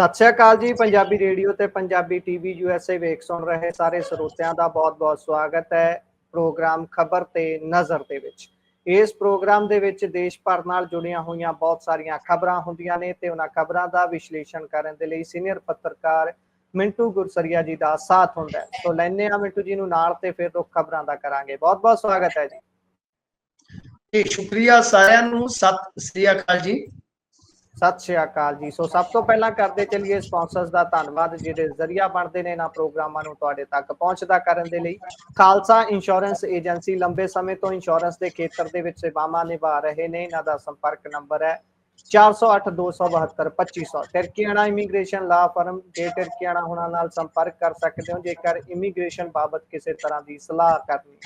ਸਤਿ ਸ਼੍ਰੀ ਅਕਾਲ ਜੀ। ਪੰਜਾਬੀ ਰੇਡੀਓ ਤੇ ਪੰਜਾਬੀ ਟੀਵੀ USA ਵੇਖ ਸੁਣ ਰਹੇ ਸਾਰੇ ਸਰੋਤਿਆਂ ਦਾ ਬਹੁਤ-ਬਹੁਤ ਸਵਾਗਤ ਹੈ ਪ੍ਰੋਗਰਾਮ ਖਬਰ ਤੇ ਨਜ਼ਰ ਦੇ ਵਿੱਚ। ਇਸ ਪ੍ਰੋਗਰਾਮ ਦੇ ਵਿੱਚ ਦੇਸ਼ ਭਰ ਨਾਲ ਜੁੜੀਆਂ ਹੋਈਆਂ ਬਹੁਤ ਸਾਰੀਆਂ ਖਬਰਾਂ ਹੁੰਦੀਆਂ ਨੇ ਤੇ ਉਹਨਾਂ ਖਬਰਾਂ ਦਾ ਵਿਸ਼ਲੇਸ਼ਣ ਕਰਨ ਦੇ ਲਈ ਸੀਨੀਅਰ ਪੱਤਰਕਾਰ ਮਿੰਟੂ ਗੁਰਸਰੀਆ ਜੀ ਦਾ ਸਾਥ ਹੁੰਦਾ ਹੈ। ਸੋ ਲੈਣੇ ਆ ਮਿੰਟੂ ਜੀ ਨੂੰ ਨਾਲ ਤੇ ਫਿਰ ਰੁੱਖ ਖਬਰਾਂ ਦਾ ਕਰਾਂਗੇ। ਬਹੁਤ-ਬਹੁਤ ਸਵਾਗਤ ਹੈ ਜੀ। ਸ਼ੁਕਰੀਆ ਸਾਰਿਆਂ ਨੂੰ। ਸਤਿ ਸ੍ਰੀ ਅਕਾਲ ਜੀ। ਸਤਿ ਸ਼੍ਰੀ ਅਕਾਲ ਜੀ। ਸੋ ਸਭ ਤੋਂ ਪਹਿਲਾਂ ਕਰਦੇ ਚੱਲੀਏ ਸਪਾਂਸਰਸ ਦਾ ਧੰਨਵਾਦ ਜਿਹੜੇ ਜ਼ਰੀਆ ਬਣਦੇ ਨੇ ਇਹਨਾਂ ਪ੍ਰੋਗਰਾਮਾਂ ਨੂੰ ਤੁਹਾਡੇ ਤੱਕ ਪਹੁੰਚਦਾ ਕਰਨ ਦੇ ਲਈ। ਖਾਲਸਾ ਇੰਸ਼ੋਰੈਂਸ ਏਜੰਸੀ ਲੰਬੇ ਸਮੇਂ ਤੋਂ ਇੰਸ਼ੋਰੈਂਸ ਦੇ ਖੇਤਰ ਦੇ ਵਿੱਚ ਸੇਵਾਵਾਂ ਨਿਭਾ ਰਹੇ ਨੇ। ਇਹਨਾਂ ਦਾ ਸੰਪਰਕ ਨੰਬਰ ਹੈ 4082722500। ਟਿਰਕੀਆਣਾ ਇਮੀਗ੍ਰੇਸ਼ਨ ਲਾ ਫਰਮ ਜੇ ਟਿਰਕੀਆਣਾ ਹੁਣਾਂ ਨਾਲ ਸੰਪਰਕ ਕਰ ਸਕਦੇ ਹੋ ਜੇਕਰ ਇਮੀਗ੍ਰੇਸ਼ਨ ਬਾਬਤ ਕਿਸੇ ਤਰ੍ਹਾਂ ਦੀ ਸਲਾਹ ਕਰਨੀ।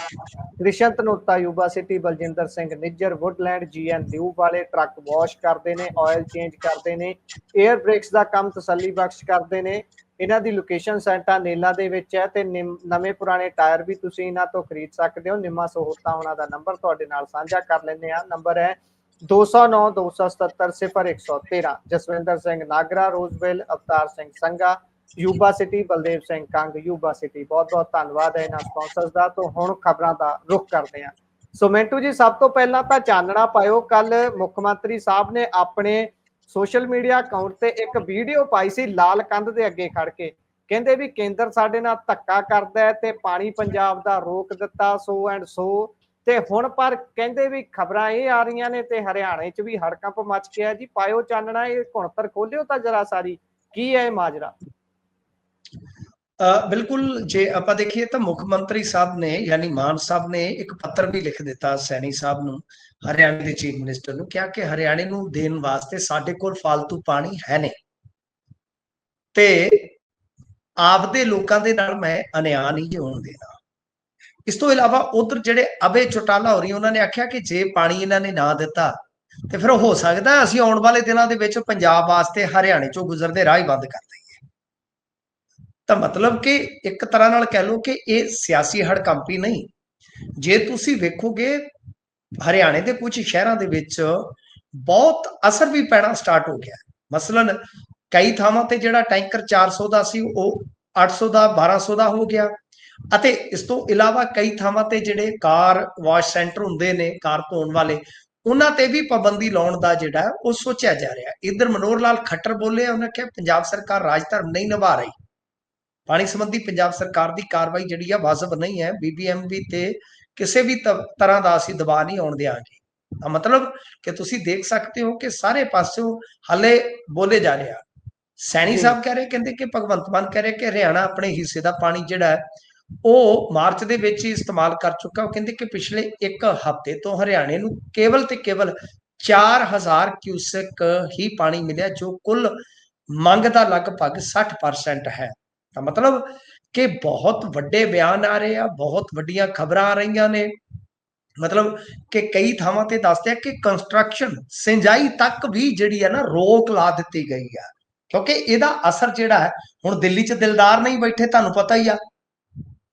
Krishan Tanota Yuba city Baljinder Singh Nijjar Woodland GN lube ਵਾਲੇ ਟਰੱਕ ਵਾਸ਼ ਕਰਦੇ ਨੇ, ਆਇਲ ਚੇਂਜ ਕਰਦੇ ਨੇ, 에ਅਰ ਬ੍ਰੇਕਸ ਦਾ ਕੰਮ ਤਸੱਲੀ ਬਖਸ਼ ਕਰਦੇ ਨੇ। ਇਹਨਾਂ ਦੀ ਲੋਕੇਸ਼ਨ ਸੈਂਟਾ ਨੇਲਾ ਦੇ ਵਿੱਚ ਹੈ ਤੇ ਨਵੇਂ ਪੁਰਾਣੇ ਟਾਇਰ ਵੀ ਤੁਸੀਂ ਇਹਨਾਂ ਤੋਂ ਖਰੀਦ ਸਕਦੇ ਹੋ। ਨਿੰਮਾ ਸਹੂਲਤਾਂ ਉਹਨਾਂ ਦਾ ਨੰਬਰ ਤੁਹਾਡੇ ਨਾਲ ਸਾਂਝਾ ਕਰ ਲੈਂਦੇ ਆ। ਨੰਬਰ ਹੈ 209-277-0113। Jaswinder Singh Nagra Roseville, Avtar Singh Sangha Yuba City, Baldev Singh Kang Yuba City. ਬਹੁਤ-ਬਹੁਤ ਧੰਨਵਾਦ ਹੈ ਇਹਨਾਂ ਸਪਾਂਸਰਸ ਦਾ। ਤੋਂ ਹੁਣ ਖਬਰਾਂ ਦਾ ਰੁਖ ਕਰਦੇ ਹਾਂ। ਸੋ ਮਿੰਟੂ ਜੀ, ਸਭ ਤੋਂ ਪਹਿਲਾਂ ਤਾਂ ਚਾਨਣਾ ਪਾਇਓ, ਕੱਲ ਮੁੱਖ ਮੰਤਰੀ ਸਾਹਿਬ ਨੇ ਆਪਣੇ ਸੋਸ਼ਲ ਮੀਡੀਆ ਅਕਾਊਂਟ ਤੇ ਇੱਕ ਵੀਡੀਓ ਪਾਈ ਸੀ ਲਾਲ ਕੰਧ ਦੇ ਅੱਗੇ ਖੜ ਕੇ। ਕਹਿੰਦੇ ਵੀ ਕੇਂਦਰ ਸਾਡੇ ਨਾਲ ਧੱਕਾ ਕਰਦਾ ਹੈ ਤੇ ਪਾਣੀ ਪੰਜਾਬ ਦਾ ਰੋਕ ਦਿੱਤਾ ਸੋ ਐਂਡ ਸੋ। ਤੇ ਹੁਣ ਪਰ ਕਹਿੰਦੇ ਵੀ ਖਬਰਾਂ ਇਹ ਆ ਰਹੀਆਂ ਨੇ ਤੇ ਹਰਿਆਣੇ 'ਚ ਵੀ ਹੜਕੰਪ ਮਚ ਗਿਆ ਜੀ। ਪਾਇਓ ਚਾਨਣਾ, ਇਹ ਘੁਣਤਰ ਖੋਲਿਓ ਤਾਂ ਜਰਾ ਸਾਰੀ, ਕੀ ਹੈ ਇਹ ਮਾਜਰਾ? ਬਿਲਕੁਲ, ਜੇ ਆਪਾਂ ਦੇਖੀਏ ਤਾਂ ਮੁੱਖ ਮੰਤਰੀ ਸਾਹਿਬ ਨੇ ਯਾਨੀ ਮਾਨ ਸਾਹਿਬ ਨੇ ਇੱਕ ਪੱਤਰ ਵੀ ਲਿਖ ਦਿੱਤਾ ਸੈਣੀ ਸਾਹਿਬ ਨੂੰ, ਹਰਿਆਣੇ ਦੇ ਚੀਫ ਮਿਨਿਸਟਰ ਨੂੰ, ਕਿਹਾ ਕਿ ਹਰਿਆਣੇ ਨੂੰ ਦੇਣ ਵਾਸਤੇ ਸਾਡੇ ਕੋਲ ਫालतू ਪਾਣੀ ਹੈ ਨਹੀਂ ਤੇ ਆਪਦੇ ਲੋਕਾਂ ਦੇ ਨਾਲ ਮੈਂ ਅਨਿਆਂ ਨਹੀਂ ਹੋਣ ਦੇਣਾ। ਇਸ ਤੋਂ ਇਲਾਵਾ ਉਧਰ ਜਿਹੜੇ ਅਬੇ ਚੌਟਾਲਾ ਹੋ ਰਹੀ, ਉਹਨਾਂ ਨੇ ਆਖਿਆ ਕਿ ਜੇ ਪਾਣੀ ਇਹਨਾਂ ਨੇ ਨਾ ਦਿੱਤਾ ਤੇ ਫਿਰ ਹੋ ਸਕਦਾ ਅਸੀਂ ਆਉਣ ਵਾਲੇ ਦਿਨਾਂ ਦੇ ਵਿੱਚ ਪੰਜਾਬ ਵਾਸਤੇ ਹਰਿਆਣੇ ਚੋਂ ਗੁਜ਼ਰਦੇ ਰਾਹ ਹੀ ਬੰਦ ਕਰ ਦਈਏ। ਤਾਂ ਮਤਲਬ ਕਿ ਇੱਕ ਤਰ੍ਹਾਂ ਨਾਲ ਕਹਿ ਲਓ ਕਿ ਇਹ ਸਿਆਸੀ ਹੜਕੰਪੀ ਨਹੀਂ। ਜੇ ਤੁਸੀਂ ਵੇਖੋਗੇ ਹਰਿਆਣੇ ਦੇ ਕੁਝ ਸ਼ਹਿਰਾਂ ਦੇ ਵਿੱਚ ਬਹੁਤ ਅਸਰ ਵੀ ਪੈਣਾ ਸਟਾਰਟ ਹੋ ਗਿਆ। ਮਸਲਨ ਕਈ ਥਾਵਾਂ ਤੇ ਜਿਹੜਾ ਟੈਂਕਰ 400 ਦਾ ਸੀ ਉਹ 800 ਦਾ 1200 ਦਾ ਹੋ ਗਿਆ। ਅਤੇ ਇਸ ਤੋਂ ਇਲਾਵਾ ਕਈ ਥਾਵਾਂ ਤੇ ਜਿਹੜੇ ਕਾਰ ਵਾਸ਼ ਸੈਂਟਰ ਹੁੰਦੇ ਨੇ, ਕਾਰ ਧੋਣ ਵਾਲੇ, ਉਹਨਾਂ ਤੇ ਵੀ ਪਾਬੰਦੀ ਲਾਉਣ ਦਾ ਜਿਹੜਾ ਉਹ ਸੋਚਿਆ ਜਾ ਰਿਹਾ। ਇੱਧਰ ਮਨੋਹਰ ਲਾਲ ਖੱਟਰ ਬੋਲੇ, ਉਹਨੇ ਕਿਹਾ ਪੰਜਾਬ ਸਰਕਾਰ ਰਾਜ ਧਰਮ ਨਹੀਂ ਨਿਭਾ ਰਹੀ। ਪਾਣੀ ਸੰਬੰਧੀ ਪੰਜਾਬ ਸਰਕਾਰ ਦੀ ਕਾਰਵਾਈ ਜਿਹੜੀ ਆ ਵਾਜਬ ਨਹੀਂ ਹੈ। BBMB ਤੇ ਕਿਸੇ ਵੀ ਤਰ੍ਹਾਂ ਦਾ ਅਸੀਂ ਦਬਾਅ ਨਹੀਂ ਆਉਣ ਦਿਆਂਗੇ। ਮਤਲਬ ਕਿ ਤੁਸੀਂ ਦੇਖ ਸਕਦੇ ਹੋ ਕਿ ਸਾਰੇ ਪਾਸਿਓਂ ਹਲੇ ਬੋਲੇ ਜਾ ਰਿਹਾ। ਸੈਣੀ ਸਾਹਿਬ ਕਹਿ ਰਹੇ, ਕਹਿੰਦੇ ਕਿ ਭਗਵੰਤ ਮਾਨ ਕਹਿ ਰਹੇ ਕਿ ਹਰਿਆਣਾ ਆਪਣੇ ਹਿੱਸੇ ਦਾ ਪਾਣੀ ਜਿਹੜਾ ਹੈ ਉਹ ਮਾਰਚ ਦੇ ਵਿੱਚ ਹੀ ਇਸਤੇਮਾਲ ਕਰ ਚੁੱਕਾ। ਉਹ ਕਹਿੰਦੇ ਕਿ ਪਿਛਲੇ ਇੱਕ ਹਫ਼ਤੇ ਤੋਂ ਹਰਿਆਣੇ ਨੂੰ ਕੇਵਲ ਤੇ ਕੇਵਲ 4000 ਕਿਊਸੈਕ ਹੀ ਪਾਣੀ ਮਿਲਿਆ, ਜੋ ਕੁੱਲ ਮੰਗ ਦਾ ਲਗਭਗ 60% ਹੈ। ਤਾਂ ਮਤਲਬ ਕਿ ਬਹੁਤ ਵੱਡੇ ਬਿਆਨ ਆ ਰਹੇ ਆ, ਬਹੁਤ ਵੱਡੀਆਂ ਖਬਰਾਂ ਆ ਰਹੀਆਂ ਨੇ। ਮਤਲਬ ਕਿ ਕਈ ਥਾਵਾਂ ਤੇ ਦੱਸਦੇ ਆ ਕਿ ਕੰਸਟਰਕਸ਼ਨ, ਸਿੰਜਾਈ ਤੱਕ ਵੀ ਜਿਹੜੀ ਹੈ ਨਾ ਰੋਕ ਲਾ ਦਿੱਤੀ ਗਈ ਆ, ਕਿਉਂਕਿ ਇਹਦਾ ਅਸਰ ਜਿਹੜਾ ਹੈ ਹੁਣ ਦਿੱਲੀ 'ਚ ਦਿਲਦਾਰ ਨਹੀਂ ਬੈਠੇ, ਤੁਹਾਨੂੰ ਪਤਾ ਹੀ ਆ।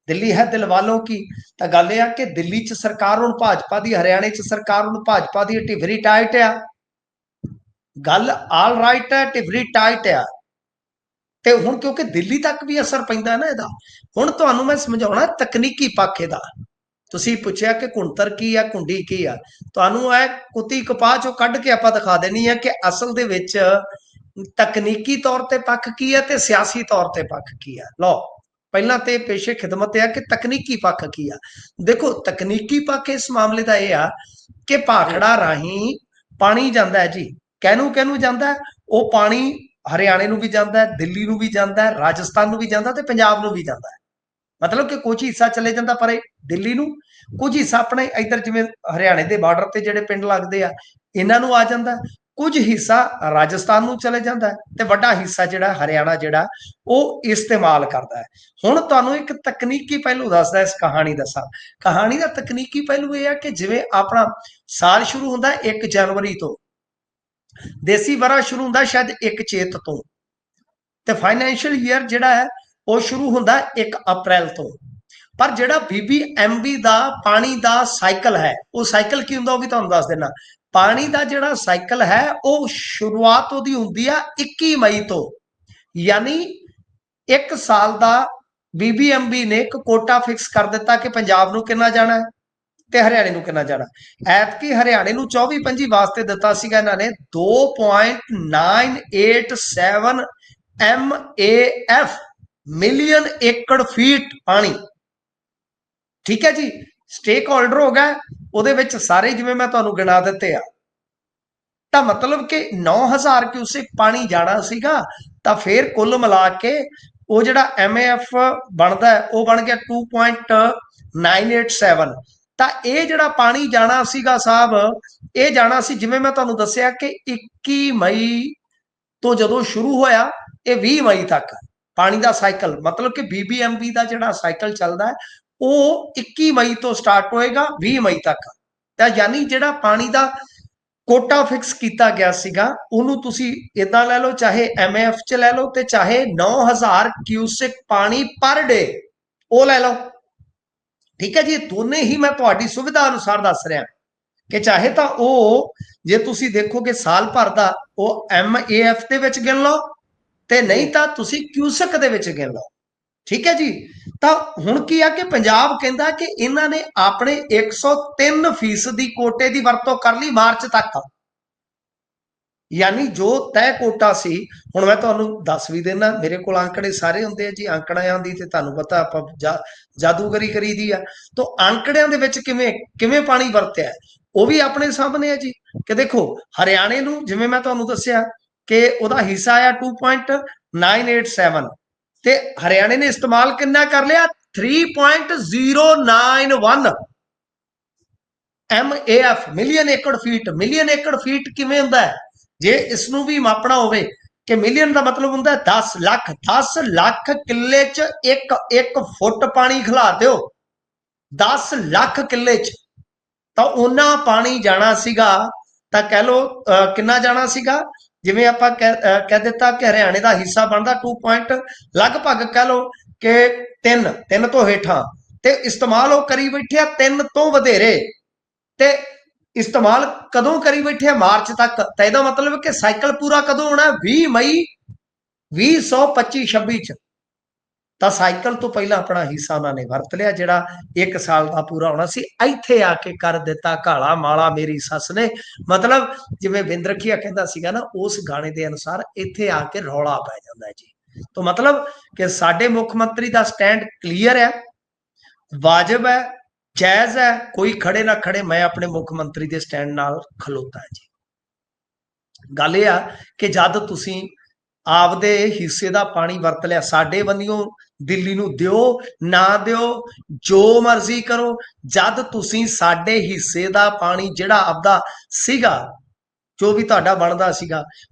ਦਿੱਲੀ ਹੈ ਦਿਲ ਵਾਲੋਂ ਕੀ। ਤਾਂ ਗੱਲ ਇਹ ਆ ਕਿ ਦਿੱਲੀ 'ਚ ਸਰਕਾਰ ਹੁਣ ਭਾਜਪਾ ਦੀ, ਹਰਿਆਣੇ 'ਚ ਸਰਕਾਰ ਹੁਣ ਭਾਜਪਾ ਦੀ, ਢਿਵਰੀ ਟਾਈਟ ਆ। ਗੱਲ ਆਲ ਰਾਈਟ ਹੈ, ਢਿਵਰੀ ਟਾਈਟ ਆ। ਤੇ ਹੁਣ ਕਿਉਂਕਿ ਦਿੱਲੀ ਤੱਕ ਵੀ ਅਸਰ ਪੈਂਦਾ ਨਾ ਇਹਦਾ। ਹੁਣ ਤੁਹਾਨੂੰ ਮੈਂ ਸਮਝਾਉਣਾ ਤਕਨੀਕੀ ਪੱਖ ਇਹਦਾ। ਤੁਸੀਂ ਪੁੱਛਿਆ ਕਿ ਕੁੰਤਰ ਕੀ ਆ, ਕੁੰਡੀ ਕੀ ਆ। ਤੁਹਾਨੂੰ ਇਹ ਕੁੱਤੀ ਕਪਾਹ ਚੋਂ ਕੱਢ ਕੇ ਆਪਾਂ ਦਿਖਾ ਦੇਣੀ ਆ ਕਿ ਅਸਲ ਦੇ ਵਿੱਚ ਤਕਨੀਕੀ ਤੌਰ ਤੇ ਪੱਖ ਕੀ ਹੈ ਤੇ ਸਿਆਸੀ ਤੌਰ ਤੇ ਪੱਖ ਕੀ ਆ। ਲਓ, ਪਹਿਲਾਂ ਤੇ ਪੇਸ਼ੇ ਖਿਦਮਤ ਆ ਕਿ ਤਕਨੀਕੀ ਪੱਖ ਕੀ ਆ। ਦੇਖੋ, ਤਕਨੀਕੀ ਪੱਖ ਇਸ ਮਾਮਲੇ ਦਾ ਇਹ ਆ ਕਿ ਭਾਖੜਾ ਰਾਹੀਂ ਪਾਣੀ ਜਾਂਦਾ ਹੈ ਜੀ। ਕਿਹਨੂੰ ਜਾਂਦਾ? ਉਹ ਪਾਣੀ ਹਰਿਆਣੇ ਨੂੰ ਵੀ ਜਾਂਦਾ, ਦਿੱਲੀ ਨੂੰ ਵੀ ਜਾਂਦਾ, ਰਾਜਸਥਾਨ ਨੂੰ ਵੀ ਜਾਂਦਾ ਤੇ ਪੰਜਾਬ ਨੂੰ ਵੀ ਜਾਂਦਾ। ਮਤਲਬ ਕਿ ਕੁਝ ਹਿੱਸਾ ਚਲੇ ਜਾਂਦਾ ਪਰ ਦਿੱਲੀ ਨੂੰ, ਕੁਝ ਹਿੱਸਾ ਆਪਣੇ ਇੱਧਰ ਜਿਵੇਂ ਹਰਿਆਣੇ ਦੇ ਬਾਰਡਰ ਤੇ ਜਿਹੜੇ ਪਿੰਡ ਲੱਗਦੇ ਆ ਇਹਨਾਂ ਨੂੰ ਆ ਜਾਂਦਾ, ਕੁਝ ਹਿੱਸਾ ਰਾਜਸਥਾਨ ਨੂੰ ਚਲੇ ਜਾਂਦਾ ਤੇ ਵੱਡਾ ਹਿੱਸਾ ਜਿਹੜਾ ਹਰਿਆਣਾ ਜਿਹੜਾ ਉਹ ਇਸਤੇਮਾਲ ਕਰਦਾ ਹੈ। ਹੁਣ ਤੁਹਾਨੂੰ ਇੱਕ ਤਕਨੀਕੀ ਪਹਿਲੂ ਦੱਸਦਾ ਇਸ ਕਹਾਣੀ ਦਾ। ਕਹਾਣੀ ਦਾ ਤਕਨੀਕੀ ਪਹਿਲੂ ਇਹ ਆ ਕਿ ਜਿਵੇਂ ਆਪਣਾ ਸਾਲ ਸ਼ੁਰੂ ਹੁੰਦਾ 1 ਜਨਵਰੀ ਤੋਂ, ਦੇਸੀ ਵਰ੍ਹਾ ਸ਼ੁਰੂ ਹੁੰਦਾ ਸ਼ਾਇਦ 1 ਚੇਤ ਤੋਂ, ਤੇ ਫਾਈਨੈਂਸ਼ੀਅਲ ਈਅਰ ਜਿਹੜਾ ਹੈ ਉਹ ਸ਼ੁਰੂ ਹੁੰਦਾ 1 ਅਪ੍ਰੈਲ ਤੋਂ। ਪਰ ਜਿਹੜਾ BBMB ਦਾ ਪਾਣੀ ਦਾ ਸਾਈਕਲ ਹੈ, ਉਹ ਸਾਈਕਲ ਕੀ ਹੁੰਦਾ ਉਹ ਵੀ ਤੁਹਾਨੂੰ ਦੱਸ ਦੇਣਾ। ਪਾਣੀ ਦਾ ਜਿਹੜਾ ਸਾਈਕਲ ਹੈ ਉਹ ਸ਼ੁਰੂਆਤ ਉਹਦੀ ਹੁੰਦੀ ਆ 21 ਮਈ ਤੋਂ। यानी 1 साल का BBMB ने एक कोटा फिक्स कर दिता कि पंजाब नूं कितना जाना है ਤੇ ਹਰਿਆਣੇ ਨੂੰ ਕਿੰਨਾ ਜਾਣਾ। ਐਤਕੀ ਹਰਿਆਣੇ ਨੂੰ 24-25 ਵਾਸਤੇ ਦਿੱਤਾ ਸੀਗਾ ਇਹਨਾਂ ਨੇ 2.987 MAF ਮਿਲੀਅਨ ਏਕੜ ਫੀਟ ਪਾਣੀ। ਠੀਕ ਹੈ ਜੀ, ਸਟੇਕ ਹੋਲਡਰ ਹੋ ਗਿਆ ਉਹਦੇ ਵਿੱਚ ਸਾਰੇ ਜਿਵੇਂ ਮੈਂ ਤੁਹਾਨੂੰ ਗਿਣਾ ਦਿੱਤੇ ਆ। ਤਾਂ ਮਤਲਬ ਕਿ 9000 ਕਿਊਸਿਕ ਪਾਣੀ ਜਾਣਾ ਸੀਗਾ ਤਾਂ ਫਿਰ ਕੁੱਲ ਮਿਲਾ ਕੇ ਉਹ ਜਿਹੜਾ MAF ਬਣਦਾ ਉਹ ਬਣ ਗਿਆ 2.987। ਤਾਂ ਇਹ ਜਿਹੜਾ ਪਾਣੀ ਜਾਣਾ ਸੀਗਾ ਸਾਹਿਬ, ਇਹ ਜਾਣਾ ਸੀ ਜਿਵੇਂ ਮੈਂ ਤੁਹਾਨੂੰ ਦੱਸਿਆ ਕਿ 21 ਮਈ ਤੋਂ ਜਦੋਂ ਸ਼ੁਰੂ ਹੋਇਆ ਇਹ 20 ਮਈ ਤੱਕ ਪਾਣੀ ਦਾ ਸਾਈਕਲ, ਮਤਲਬ ਕਿ BBMB ਦਾ ਜਿਹੜਾ ਸਾਈਕਲ ਚੱਲਦਾ ਹੈ ਉਹ 21 ਮਈ ਤੋਂ ਸਟਾਰਟ ਹੋਏਗਾ 20 ਮਈ ਤੱਕ। ਤਾਂ ਯਾਨੀ ਜਿਹੜਾ ਪਾਣੀ ਦਾ ਕੋਟਾ ਫਿਕਸ ਕੀਤਾ ਗਿਆ ਸੀਗਾ ਉਹਨੂੰ ਤੁਸੀਂ ਇਦਾਂ ਲੈ ਲਓ, ਚਾਹੇ MAF ਚ ਲੈ ਲਓ ਤੇ ਚਾਹੇ 9000 ਕਿਊਸਿਕ ਪਾਣੀ ਪਰ ਡੇ ਉਹ ਲੈ ਲਓ। ठीक है जी, दोने ही मैं तुहाडी सुविधा अनुसार दस रहा कि चाहे तो वो जे तुसी देखोगे साल भर का वो MAF दे विच गिन लो ते नहीं तो तुसी क्यूसक दे विच गिन लो। ठीक है जी, तो हुण की है कि पंजाब कहंदा कि इन्हां ने अपने 103% कोटे की वरतों कर ली मार्च तक, यानी जो तय कोटा सी। हुण मैं तुहानूं दस भी देना, मेरे कोल आंकड़े सारे हुंदे आ जी, आंकड़ियां दी ते तुहानूं पता आपां जादूगरी करी दी आ। तो आंकड़ियां दे विच किवें पानी वरत्या वो भी अपने सामने है जी कि देखो हरियाणे नूं जिवें मैं तुहानूं दस्सिया कि उहदा हिस्सा आया 2.987 ते हरियाणे ने इस्तेमाल कितना कर लिया 3.091 MAF मिलियन एकड़ फीट। मिलियन एकड़ फीट किवें हुंदा है जे इसनूं भी मापना होवे कि मिलियन का मतलब हुंदा 10 लाख। 10 लाख किले च एक फुट पानी खिला दो, 10 लाख किले च तो उन्ना पानी जाना सीगा। तां कह लो किन्ना जाना सीगा, जिवें आपां कह दिता कि हरियाणे का हिस्सा बनता 2 लगभग कह लो कि 3 तो हेठां ते इस्तेमाल वो करी बैठे 3 तो वधेरे ते इस्तेमाल कदों करी बैठे मार्च तक। तो यदा मतलब कि साइकिल पूरा कदों होना 20 मई 2025-26 च। तो साइकिल तो पहला अपना हिस्सा उन्होंने वरत लिया जिहड़ा 1 साल का पूरा होना सी। इत्थे आके कर दिता काला माला मेरी सस ने, मतलब जिवें बिंद रखिया कहंदा सीगा ना उस गाने के अनुसार इत्थे आके रौला पै जांदा है जी। तो मतलब कि साडे मुख मंत्री का स्टैंड क्लीयर है, वाजिब है, जायज़ है, कोई खड़े ना खड़े मैं अपने मुख मंत्री के स्टैंड नाल खलोता है जी। गल यह कि जद तुसी आपदे हिस्से का पानी वरत लिया, साडे बंदियों दिल्ली नूं दिओ ना दिओ जो मर्जी करो, जद तुसी साडे हिस्से का पानी जिहड़ा आपदा सीगा जो भी तुहाडा बनदा सीगा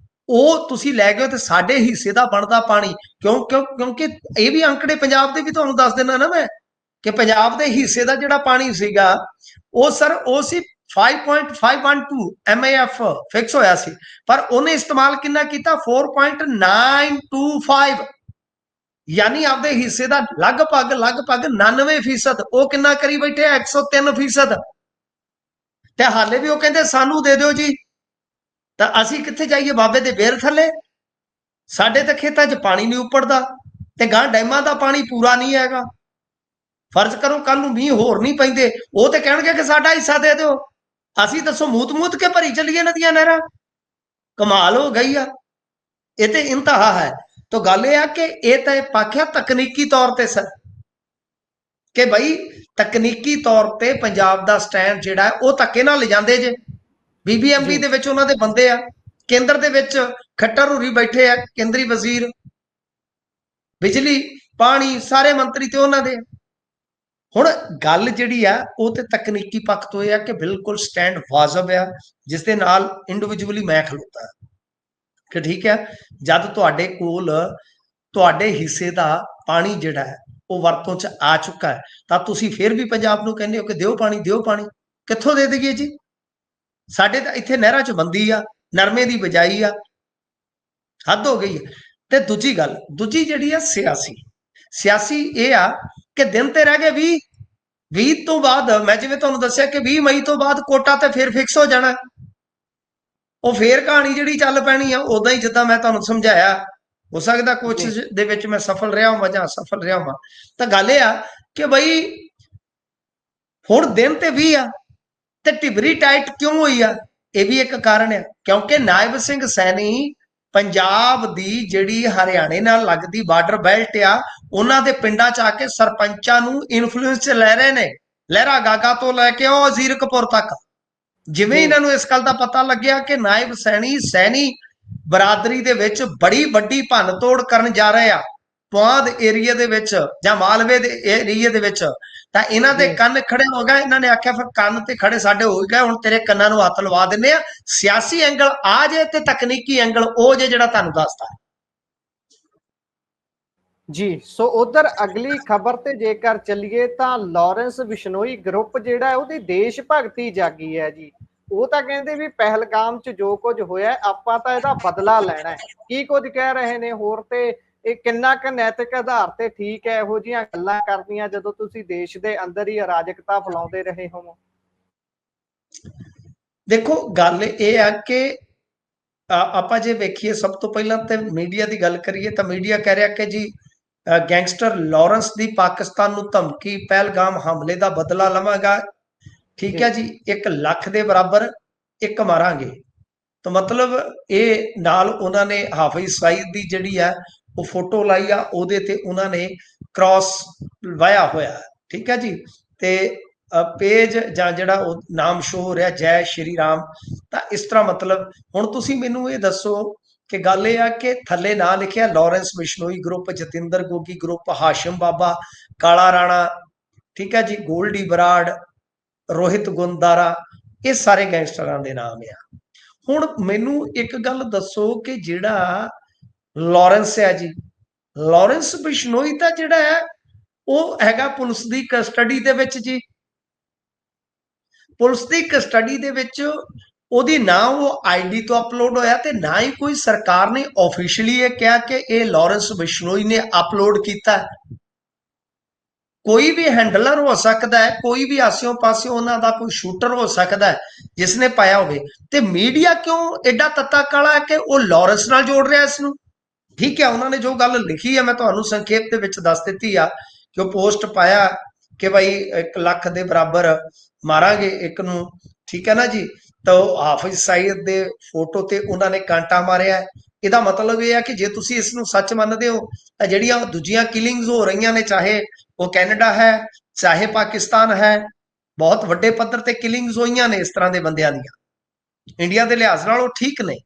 ਉਹ ਤੁਸੀਂ ਲੈ ਗਏ ਤੇ ਸਾਡੇ ਹਿੱਸੇ ਦਾ ਬਣਦਾ ਪਾਣੀ ਕਿਉਂਕਿ ਇਹ ਵੀ ਅੰਕੜੇ ਪੰਜਾਬ ਦੇ ਵੀ ਤੁਹਾਨੂੰ ਦੱਸ ਦੇਣਾ ਨਾ ਮੈਂ ਕਿ ਪੰਜਾਬ ਦੇ ਹਿੱਸੇ ਦਾ ਜਿਹੜਾ ਪਾਣੀ ਸੀਗਾ ਉਹ ਸਰ ਉਹ ਸੀ 5.512 MAF ਫਿਕਸ ਹੋਇਆ ਸੀ, ਪਰ ਉਹਨੇ ਇਸਤੇਮਾਲ ਕਿੰਨਾ ਕੀਤਾ 4.925, यानी आपदे हिस्से का लगभग 99%। वो किन्ना करी बैठे 103%। ते हाले भी वो कहते सानू दे दो जी, तो असी कित्थे जाइए बाबे दे बेर थले, साडे ते खेतां च पानी नहीं उपड़दा ते गां डैमां दा पानी पूरा नहीं हैगा। फर्ज करो कल नूं मींह होर नहीं पैंदे, वो ते कहणगे कि साडा हिस्सा दे दो, असी दसो मूत के भरी चलीए नदियां नहरां। कमाल हो गई आ, ये ते इंतहा है। तो गल यह कि यह तो पाख्या तकनीकी तौर पर सर कि बई तकनीकी तौर पर पंजाब का स्टैंड जिहड़ा है वो धक्के नाल ले जांदे जे। BBMB दे विच उन्हां दे बंदे आ, केंद्र दे विच खट्टर हुरी बैठे आ, केंद्री वजीर बिजली पानी सारे मंत्री ते उन्हां दे। हुण गल जिहड़ी आ वो ते तकनीकी पक्ष तो यह है कि बिल्कुल स्टैंड वाजिब है, जिस दे नाल इंडिविजुअली मैं खलोता कि ठीक है जद तुहाडे कोल तुहाडे हिस्से का पानी जिहड़ा है वो वरतों च आ चुका है तो तुसी फिर भी पंजाब नूं कहंदे हो कि दिओ पानी कित्थों दे दईए जी। साडे तां इत्थे नहरां च बंदी आ, नरमे दी बिजाई आ, हद हो गई है। ते दूजी गल दूजी जिहड़ी आ सियासी ये आ कि दिन ते रह गए 20 तो बाद मैं जिवें तुहानूं दस्सिया कि 20 मई तो बाद कोटा ते फिर फिक्स हो जाना। ਉਹ ਫੇਰ ਕਹਾਣੀ ਜਿਹੜੀ ਚੱਲ ਪੈਣੀ ਆ ਉਦਾਂ ਹੀ ਜਿੱਦਾਂ ਮੈਂ ਤੁਹਾਨੂੰ ਸਮਝਾਇਆ ਹੋ ਸਕਦਾ ਕੁਛ ਜੀ ਦੇ ਵਿੱਚ ਮੈਂ ਸਫਲ ਰਿਹਾ ਹਾਂ ਜਾਂ ਅਸਫਲ ਰਿਹਾ ਹਾਂ। ਤਾਂ ਗੱਲ ਇਹ ਆ ਕਿ ਬਈ ਹੁਣ ਦਿਨ ਤੇ 20 ਆ ਤੇ ਢਿਬਰੀ ਟਾਈਟ ਕਿਉਂ ਹੋਈ ਆ? ਇਹ ਵੀ ਇੱਕ ਕਾਰਨ ਆ, ਕਿਉਂਕਿ ਨਾਇਬ ਸਿੰਘ ਸੈਣੀ ਪੰਜਾਬ ਦੀ ਜਿਹੜੀ ਹਰਿਆਣੇ ਨਾਲ ਲੱਗਦੀ ਬਾਰਡਰ ਬੈਲਟ ਆ, ਉਹਨਾਂ ਦੇ ਪਿੰਡਾਂ 'ਚ ਆ ਕੇ ਸਰਪੰਚਾਂ ਨੂੰ ਇਨਫਲੂਐਂਸ 'ਚ ਲੈ ਰਹੇ ਨੇ, ਲਹਿਰਾ ਗਾਗਾ ਤੋਂ ਲੈ ਕੇ ਉਹ ਜ਼ੀਰਕਪੁਰ ਤੱਕ। ਜਿਵੇਂ ਇਹਨਾਂ ਨੂੰ ਇਸ ਗੱਲ ਦਾ ਪਤਾ ਲੱਗਿਆ ਕਿ ਨਾਇਬ ਸੈਣੀ ਬਰਾਦਰੀ ਦੇ ਵਿੱਚ ਬੜੀ ਵੱਡੀ ਭੰਨ-ਤੋੜ ਕਰਨ ਜਾ ਰਹੇ ਆ ਪੁਆਧ ਏਰੀਆ ਦੇ ਵਿੱਚ ਜਾਂ ਮਾਲਵੇ ਦੇ ਏਰੀਆ ਦੇ ਵਿੱਚ, ਤਾਂ ਇਹਨਾਂ ਦੇ ਕੰਨ ਖੜੇ ਹੋ ਗਏ। ਇਹਨਾਂ ਨੇ ਆਖਿਆ ਫਿਰ ਕੰਨ ਤੇ ਖੜੇ ਸਾਡੇ ਹੋ ਗਏ, ਹੁਣ ਤੇਰੇ ਕੰਨਾਂ ਨੂੰ ਹੱਥ ਲਵਾ ਦਿੰਦੇ ਆ। ਸਿਆਸੀ ਐਂਗਲ ਆ ਜੇ ਤੇ ਤਕਨੀਕੀ ਐਂਗਲ ਉਹ ਜੇ ਜਿਹੜਾ ਤੁਹਾਨੂੰ ਦੱਸਦਾ ਜੀ। ਸੋ ਉਧਰ ਅਗਲੀ ਖਬਰ ਤੇ ਜੇਕਰ ਚੱਲੀਏ ਤਾਂ ਲਾਰੈਂਸ ਬਿਸ਼ਨੋਈ ਗਰੁੱਪ ਜਿਹੜਾ ਉਹਦੀ ਦੇਸ਼ ਭਗਤੀ ਜਾਗੀ ਹੈ ਜੀ। ਉਹ ਤਾਂ ਕਹਿੰਦੇ ਵੀ ਪਹਿਲਗਾਮ 'ਚ ਜੋ ਕੁਝ ਹੋਇਆ ਆਪਾਂ ਤਾਂ ਇਹਦਾ ਬਦਲਾ ਲੈਣਾ ਹੈ। ਕੀ ਕੁਝ ਕਹਿ ਰਹੇ ਨੇ ਹੋਰ, ਤੇ ਇਹ ਕਿੰਨਾ ਕੁ ਨੈਤਿਕ ਆਧਾਰ ਤੇ ਠੀਕ ਹੈ ਇਹੋ ਜਿਹੀਆਂ ਗੱਲਾਂ ਕਰਨੀਆਂ ਜਦੋਂ ਤੁਸੀਂ ਦੇਸ਼ ਦੇ ਅੰਦਰ ਹੀ ਅਰਾਜਕਤਾ ਫੈਲਾਉਂਦੇ ਰਹੇ ਹੋ? ਦੇਖੋ ਗੱਲ ਇਹ ਆ ਕਿ ਆਪਾਂ ਜੇ ਵੇਖੀਏ ਸਭ ਤੋਂ ਪਹਿਲਾਂ ਤੇ ਮੀਡੀਆ ਦੀ ਗੱਲ ਕਰੀਏ ਤਾਂ ਮੀਡੀਆ ਕਹਿ ਰਿਹਾ ਕਿ ਜੀ ਗੈਂਗਸਟਰ ਲਾਰੈਂਸ ਦੀ ਪਾਕਿਸਤਾਨ ਨੂੰ ਧਮਕੀ, ਪਹਿਲਗਾਮ ਹਮਲੇ ਦਾ ਬਦਲਾ ਲਵਾਂਗਾ। ਠੀਕ ਹੈ ਜੀ, 1 ਲੱਖ ਦੇ ਬਰਾਬਰ ਇੱਕ ਮਾਰਾਂਗੇ। ਤਾਂ ਮਤਲਬ ਇਹ ਨਾਲ ਉਹਨਾਂ ਨੇ ਹਾਫਿਜ਼ ਸਈਦ ਦੀ ਜਿਹੜੀ ਆ ਉਹ ਫੋਟੋ ਲਾਈ ਆ, ਉਹਦੇ ਤੇ ਉਹਨਾਂ ਨੇ ਕ੍ਰਾਸ ਵਾਇਆ ਹੋਇਆ। ਠੀਕ ਹੈ ਜੀ, ਤੇ ਪੇਜ ਜਾਂ ਜਿਹੜਾ ਉਹ ਨਾਮ ਸ਼ੋ ਹੋ ਰਿਹਾ ਜੈ ਸ਼੍ਰੀ ਰਾਮ। ਤਾਂ ਇਸ ਤਰ੍ਹਾਂ ਮਤਲਬ ਹੁਣ ਤੁਸੀਂ ਮੈਨੂੰ ਇਹ ਦੱਸੋ ਕਿ ਗੱਲ ਇਹ ਆ ਕਿ ਥੱਲੇ ਨਾਂ ਲਿਖਿਆ ਲਾਰੈਂਸ ਬਿਸ਼ਨੋਈ ਗਰੁੱਪ, ਜਤਿੰਦਰ ਗੋਗੀ ਗਰੁੱਪ, ਹਾਸ਼ਮ ਬਾਬਾ, ਕਾਲਾ ਰਾਣਾ, ਠੀਕ ਹੈ ਜੀ, ਗੋਲਡੀ ਬਰਾੜ, ਰੋਹਿਤ ਗੁੰਦਾਰਾ, ਇਹ ਸਾਰੇ ਗੈਂਗਸਟਰਾਂ ਦੇ ਨਾਮ ਆ। ਹੁਣ ਮੈਨੂੰ ਇੱਕ ਗੱਲ ਦੱਸੋ ਕਿ ਜਿਹੜਾ ਲਾਰੈਂਸ ਹੈ ਜੀ, ਲਾਰੈਂਸ ਬਿਸ਼ਨੋਈ ਤਾਂ ਜਿਹੜਾ ਹੈ ਉਹ ਹੈਗਾ ਪੁਲਿਸ ਦੀ ਕਸਟਡੀ ਦੇ ਵਿੱਚ ਜੀ। ਪੁਲਿਸ ਦੀ ਕਸਟਡੀ ਦੇ ਵਿੱਚ ਉਹਦੀ ਨਾ ਉਹ ਆਈਡੀ ਤੋਂ ਅਪਲੋਡ ਹੋਇਆ ਤੇ ਨਾ ਹੀ ਕੋਈ ਸਰਕਾਰ ਨੇ ਆਫੀਸ਼ੀਅਲੀ ਇਹ ਕਿਹਾ ਕਿ ਇਹ ਲਾਰੈਂਸ ਬਿਸ਼ਨੋਈ ਨੇ ਅਪਲੋਡ ਕੀਤਾ। ਕੋਈ ਵੀ ਹੈਂਡਲਰ ਹੋ ਸਕਦਾ ਹੈ, ਕੋਈ ਵੀ ਆਸਿਓਂ ਪਾਸਿਓਂ ਉਹਨਾਂ ਦਾ ਕੋਈ ਸ਼ੂਟਰ ਹੋ ਸਕਦਾ ਹੈ ਜਿਸ ਨੇ ਪਾਇਆ ਹੋਵੇ। ਤੇ ਮੀਡੀਆ ਕਿਉਂ ਐਡਾ ਤੱਤਾ ਕਾਲਾ ਹੈ ਕਿ ਉਹ ਲਾਰੈਂਸ ਨਾਲ ਜੋੜ ਰਿਹਾ ਇਸ ਨੂੰ? ਠੀਕ ਹੈ, ਉਹਨਾਂ ਨੇ ਜੋ ਗੱਲ ਲਿਖੀ ਹੈ ਮੈਂ ਤੁਹਾਨੂੰ ਸੰਖੇਪ ਦੇ ਵਿੱਚ ਦੱਸ ਦਿੱਤੀ ਆ ਕਿ ਉਹ ਪੋਸਟ ਪਾਇਆ ਕਿ ਭਾਈ 1 ਲੱਖ ਦੇ ਬਰਾਬਰ ਮਾਰਾਂਗੇ ਇੱਕ ਨੂੰ। ਠੀਕ ਹੈ ਨਾ ਜੀ, ਤਾਂ ਉਹ ਹਾਫਿਜ਼ ਸਈਦ ਦੇ ਫੋਟੋ ਤੇ ਉਹਨਾਂ ਨੇ ਕਾਂਟਾ ਮਾਰਿਆ। ਇਹਦਾ ਮਤਲਬ ਇਹ ਹੈ ਕਿ ਜੇ ਤੁਸੀਂ ਇਸ ਨੂੰ ਸੱਚ ਮੰਨਦੇ ਹੋ ਤਾਂ ਜਿਹੜੀਆਂ ਦੂਜੀਆਂ ਕਿਲਿੰਗਸ ਹੋ ਰਹੀਆਂ ਨੇ, ਚਾਹੇ ਉਹ ਕੈਨੇਡਾ ਹੈ ਚਾਹੇ ਪਾਕਿਸਤਾਨ ਹੈ, ਬਹੁਤ ਵੱਡੇ ਪੱਧਰ ਤੇ ਕਿਲਿੰਗਸ ਹੋਈਆਂ ਨੇ ਇਸ ਤਰ੍ਹਾਂ ਦੇ ਬੰਦਿਆਂ ਦੀਆਂ। ਇੰਡੀਆ ਦੇ ਲਿਹਾਜ਼ ਨਾਲ ਉਹ ਠੀਕ ਨੇ,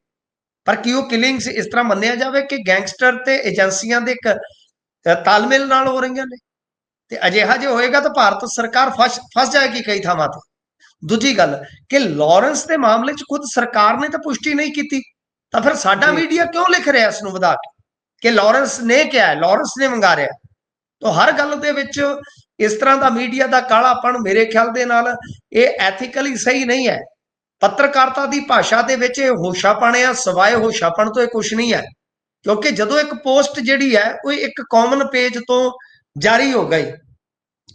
ਪਰ ਕੀ ਉਹ ਕਿਲਿੰਗਸ ਇਸ ਤਰ੍ਹਾਂ ਮੰਨਿਆ ਜਾਵੇ ਕਿ ਗੈਂਗਸਟਰ ਤੇ ਏਜੰਸੀਆਂ ਦੇ ਇੱਕ ਤਾਲਮੇਲ ਨਾਲ ਹੋ ਰਹੀਆਂ ਨੇ? ਤੇ ਅਜਿਹਾ ਜੇ ਹੋਏਗਾ ਤਾਂ ਭਾਰਤ ਸਰਕਾਰ ਫਸ ਜਾਏਗੀ ਕਈ ਥਾਵਾਂ ਤੇ। ਦੂਜੀ ਗੱਲ ਕਿ ਲਾਰੈਂਸ ਦੇ ਮਾਮਲੇ 'ਚ ਖੁਦ ਸਰਕਾਰ ਨੇ ਤਾਂ ਪੁਸ਼ਟੀ ਨਹੀਂ ਕੀਤੀ, ਤਾਂ ਫਿਰ ਸਾਡਾ ਮੀਡੀਆ ਕਿਉਂ ਲਿਖ ਰਿਹਾ ਇਸ ਨੂੰ ਵਧਾ ਕੇ ਕਿ ਲਾਰੈਂਸ ਨੇ ਕਿਹਾ, ਲਾਰੈਂਸ ਨੇ ਮੰਗਾ ਰਿਹਾ? ਤਾਂ ਹਰ ਗੱਲ ਦੇ ਵਿੱਚ ਇਸ ਤਰ੍ਹਾਂ ਦਾ ਮੀਡੀਆ ਦਾ ਕਾਲਾਪਣ ਮੇਰੇ ਖਿਆਲ ਦੇ ਨਾਲ ਇਹ ਐਥੀਕਲੀ ਸਹੀ ਨਹੀਂ ਹੈ। ਪੱਤਰਕਾਰਤਾ ਦੀ ਭਾਸ਼ਾ ਦੇ ਵਿੱਚ ਇਹ ਹੋਸ਼ਾਪਣ ਆ, ਸਵਾਏ ਹੋਸ਼ਾਪਣ ਤੋਂ ਇਹ ਕੁਝ ਨਹੀਂ ਹੈ। ਕਿਉਂਕਿ ਜਦੋਂ ਇੱਕ ਪੋਸਟ ਜਿਹੜੀ ਹੈ ਉਹ ਇੱਕ ਕਾਮਨ ਪੇਜ ਤੋਂ ਜਾਰੀ ਹੋ ਗਈ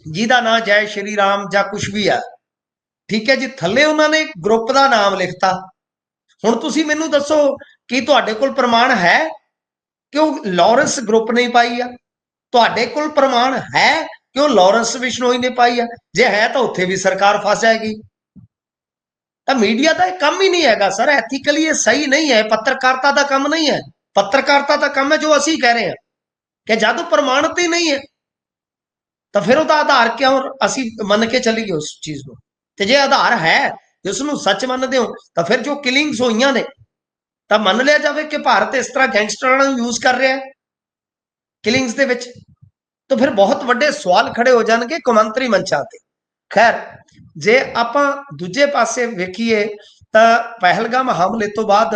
ਜਿਹਦਾ ਨਾਂ ਜੈ ਸ਼੍ਰੀ ਰਾਮ ਜਾਂ ਕੁਝ ਵੀ ਹੈ, ਠੀਕ ਹੈ ਜੀ, ਥੱਲੇ ਉਹਨਾਂ ਨੇ ਗਰੁੱਪ ਦਾ ਨਾਮ ਲਿਖਤਾ। ਹੁਣ ਤੁਸੀਂ ਮੈਨੂੰ ਦੱਸੋ ਕਿ ਤੁਹਾਡੇ ਕੋਲ ਪ੍ਰਮਾਣ ਹੈ ਕਿ ਉਹ ਲਾਰੈਂਸ ਗਰੁੱਪ ਨੇ ਪਾਈ ਆ? ਤੁਹਾਡੇ ਕੋਲ ਪ੍ਰਮਾਣ ਹੈ ਕਿ ਉਹ ਲਾਰੈਂਸ ਬਿਸ਼ਨੋਈ ਨੇ ਪਾਈ ਆ? ਜੇ ਹੈ ਤਾਂ ਉੱਥੇ ਵੀ ਸਰਕਾਰ ਫਸ ਜਾਏਗੀ। ਤਾਂ ਮੀਡੀਆ ਦਾ ਇਹ ਕੰਮ ਹੀ ਨਹੀਂ ਹੈਗਾ ਸਰ, ਐਥੀਕਲੀ ਇਹ ਸਹੀ ਨਹੀਂ ਹੈ, ਪੱਤਰਕਾਰਤਾ ਦਾ ਕੰਮ ਨਹੀਂ ਹੈ। ਪੱਤਰਕਾਰਤਾ ਦਾ ਕੰਮ ਹੈ ਜੋ ਅਸੀਂ ਕਹਿ ਰਹੇ ਹਾਂ ਕਿ ਜਦੋਂ ਪ੍ਰਮਾਣਿਤ ਹੀ ਨਹੀਂ ਹੈ ਤਾਂ ਫਿਰ ਉਹਦਾ ਆਧਾਰ ਕਿਉਂ ਅਸੀਂ ਮੰਨ ਕੇ ਚੱਲੀਏ ਉਸ ਚੀਜ਼ ਨੂੰ? ਤੇ ਜੇ ਆਧਾਰ ਹੈ ਜਿਸ ਨੂੰ ਸੱਚ ਮੰਨਦੇ ਹੋ ਤਾਂ ਫਿਰ ਜੋ ਕਿਲਿੰਗਸ ਹੋਈਆਂ ਨੇ ਤਾਂ ਮੰਨ ਲਿਆ ਜਾਵੇ ਕਿ ਭਾਰਤ ਇਸ ਤਰ੍ਹਾਂ ਗੈਂਗਸਟਰਾਂ ਨੂੰ ਯੂਜ਼ ਕਰ ਰਿਹਾ ਹੈ ਕਿਲਿੰਗਸ ਦੇ ਵਿੱਚ। ਤਾਂ ਫਿਰ ਬਹੁਤ ਵੱਡੇ ਸਵਾਲ ਖੜੇ ਹੋ ਜਾਣਗੇ ਕੌਮਾਂਤਰੀ ਮੰਚਾਂ ਤੇ। ਖੈਰ, ਜੇ ਆਪਾਂ ਦੂਜੇ ਪਾਸੇ ਵੇਖੀਏ ਤਾਂ ਪਹਿਲਗਾਮ ਹਮਲੇ ਤੋਂ ਬਾਅਦ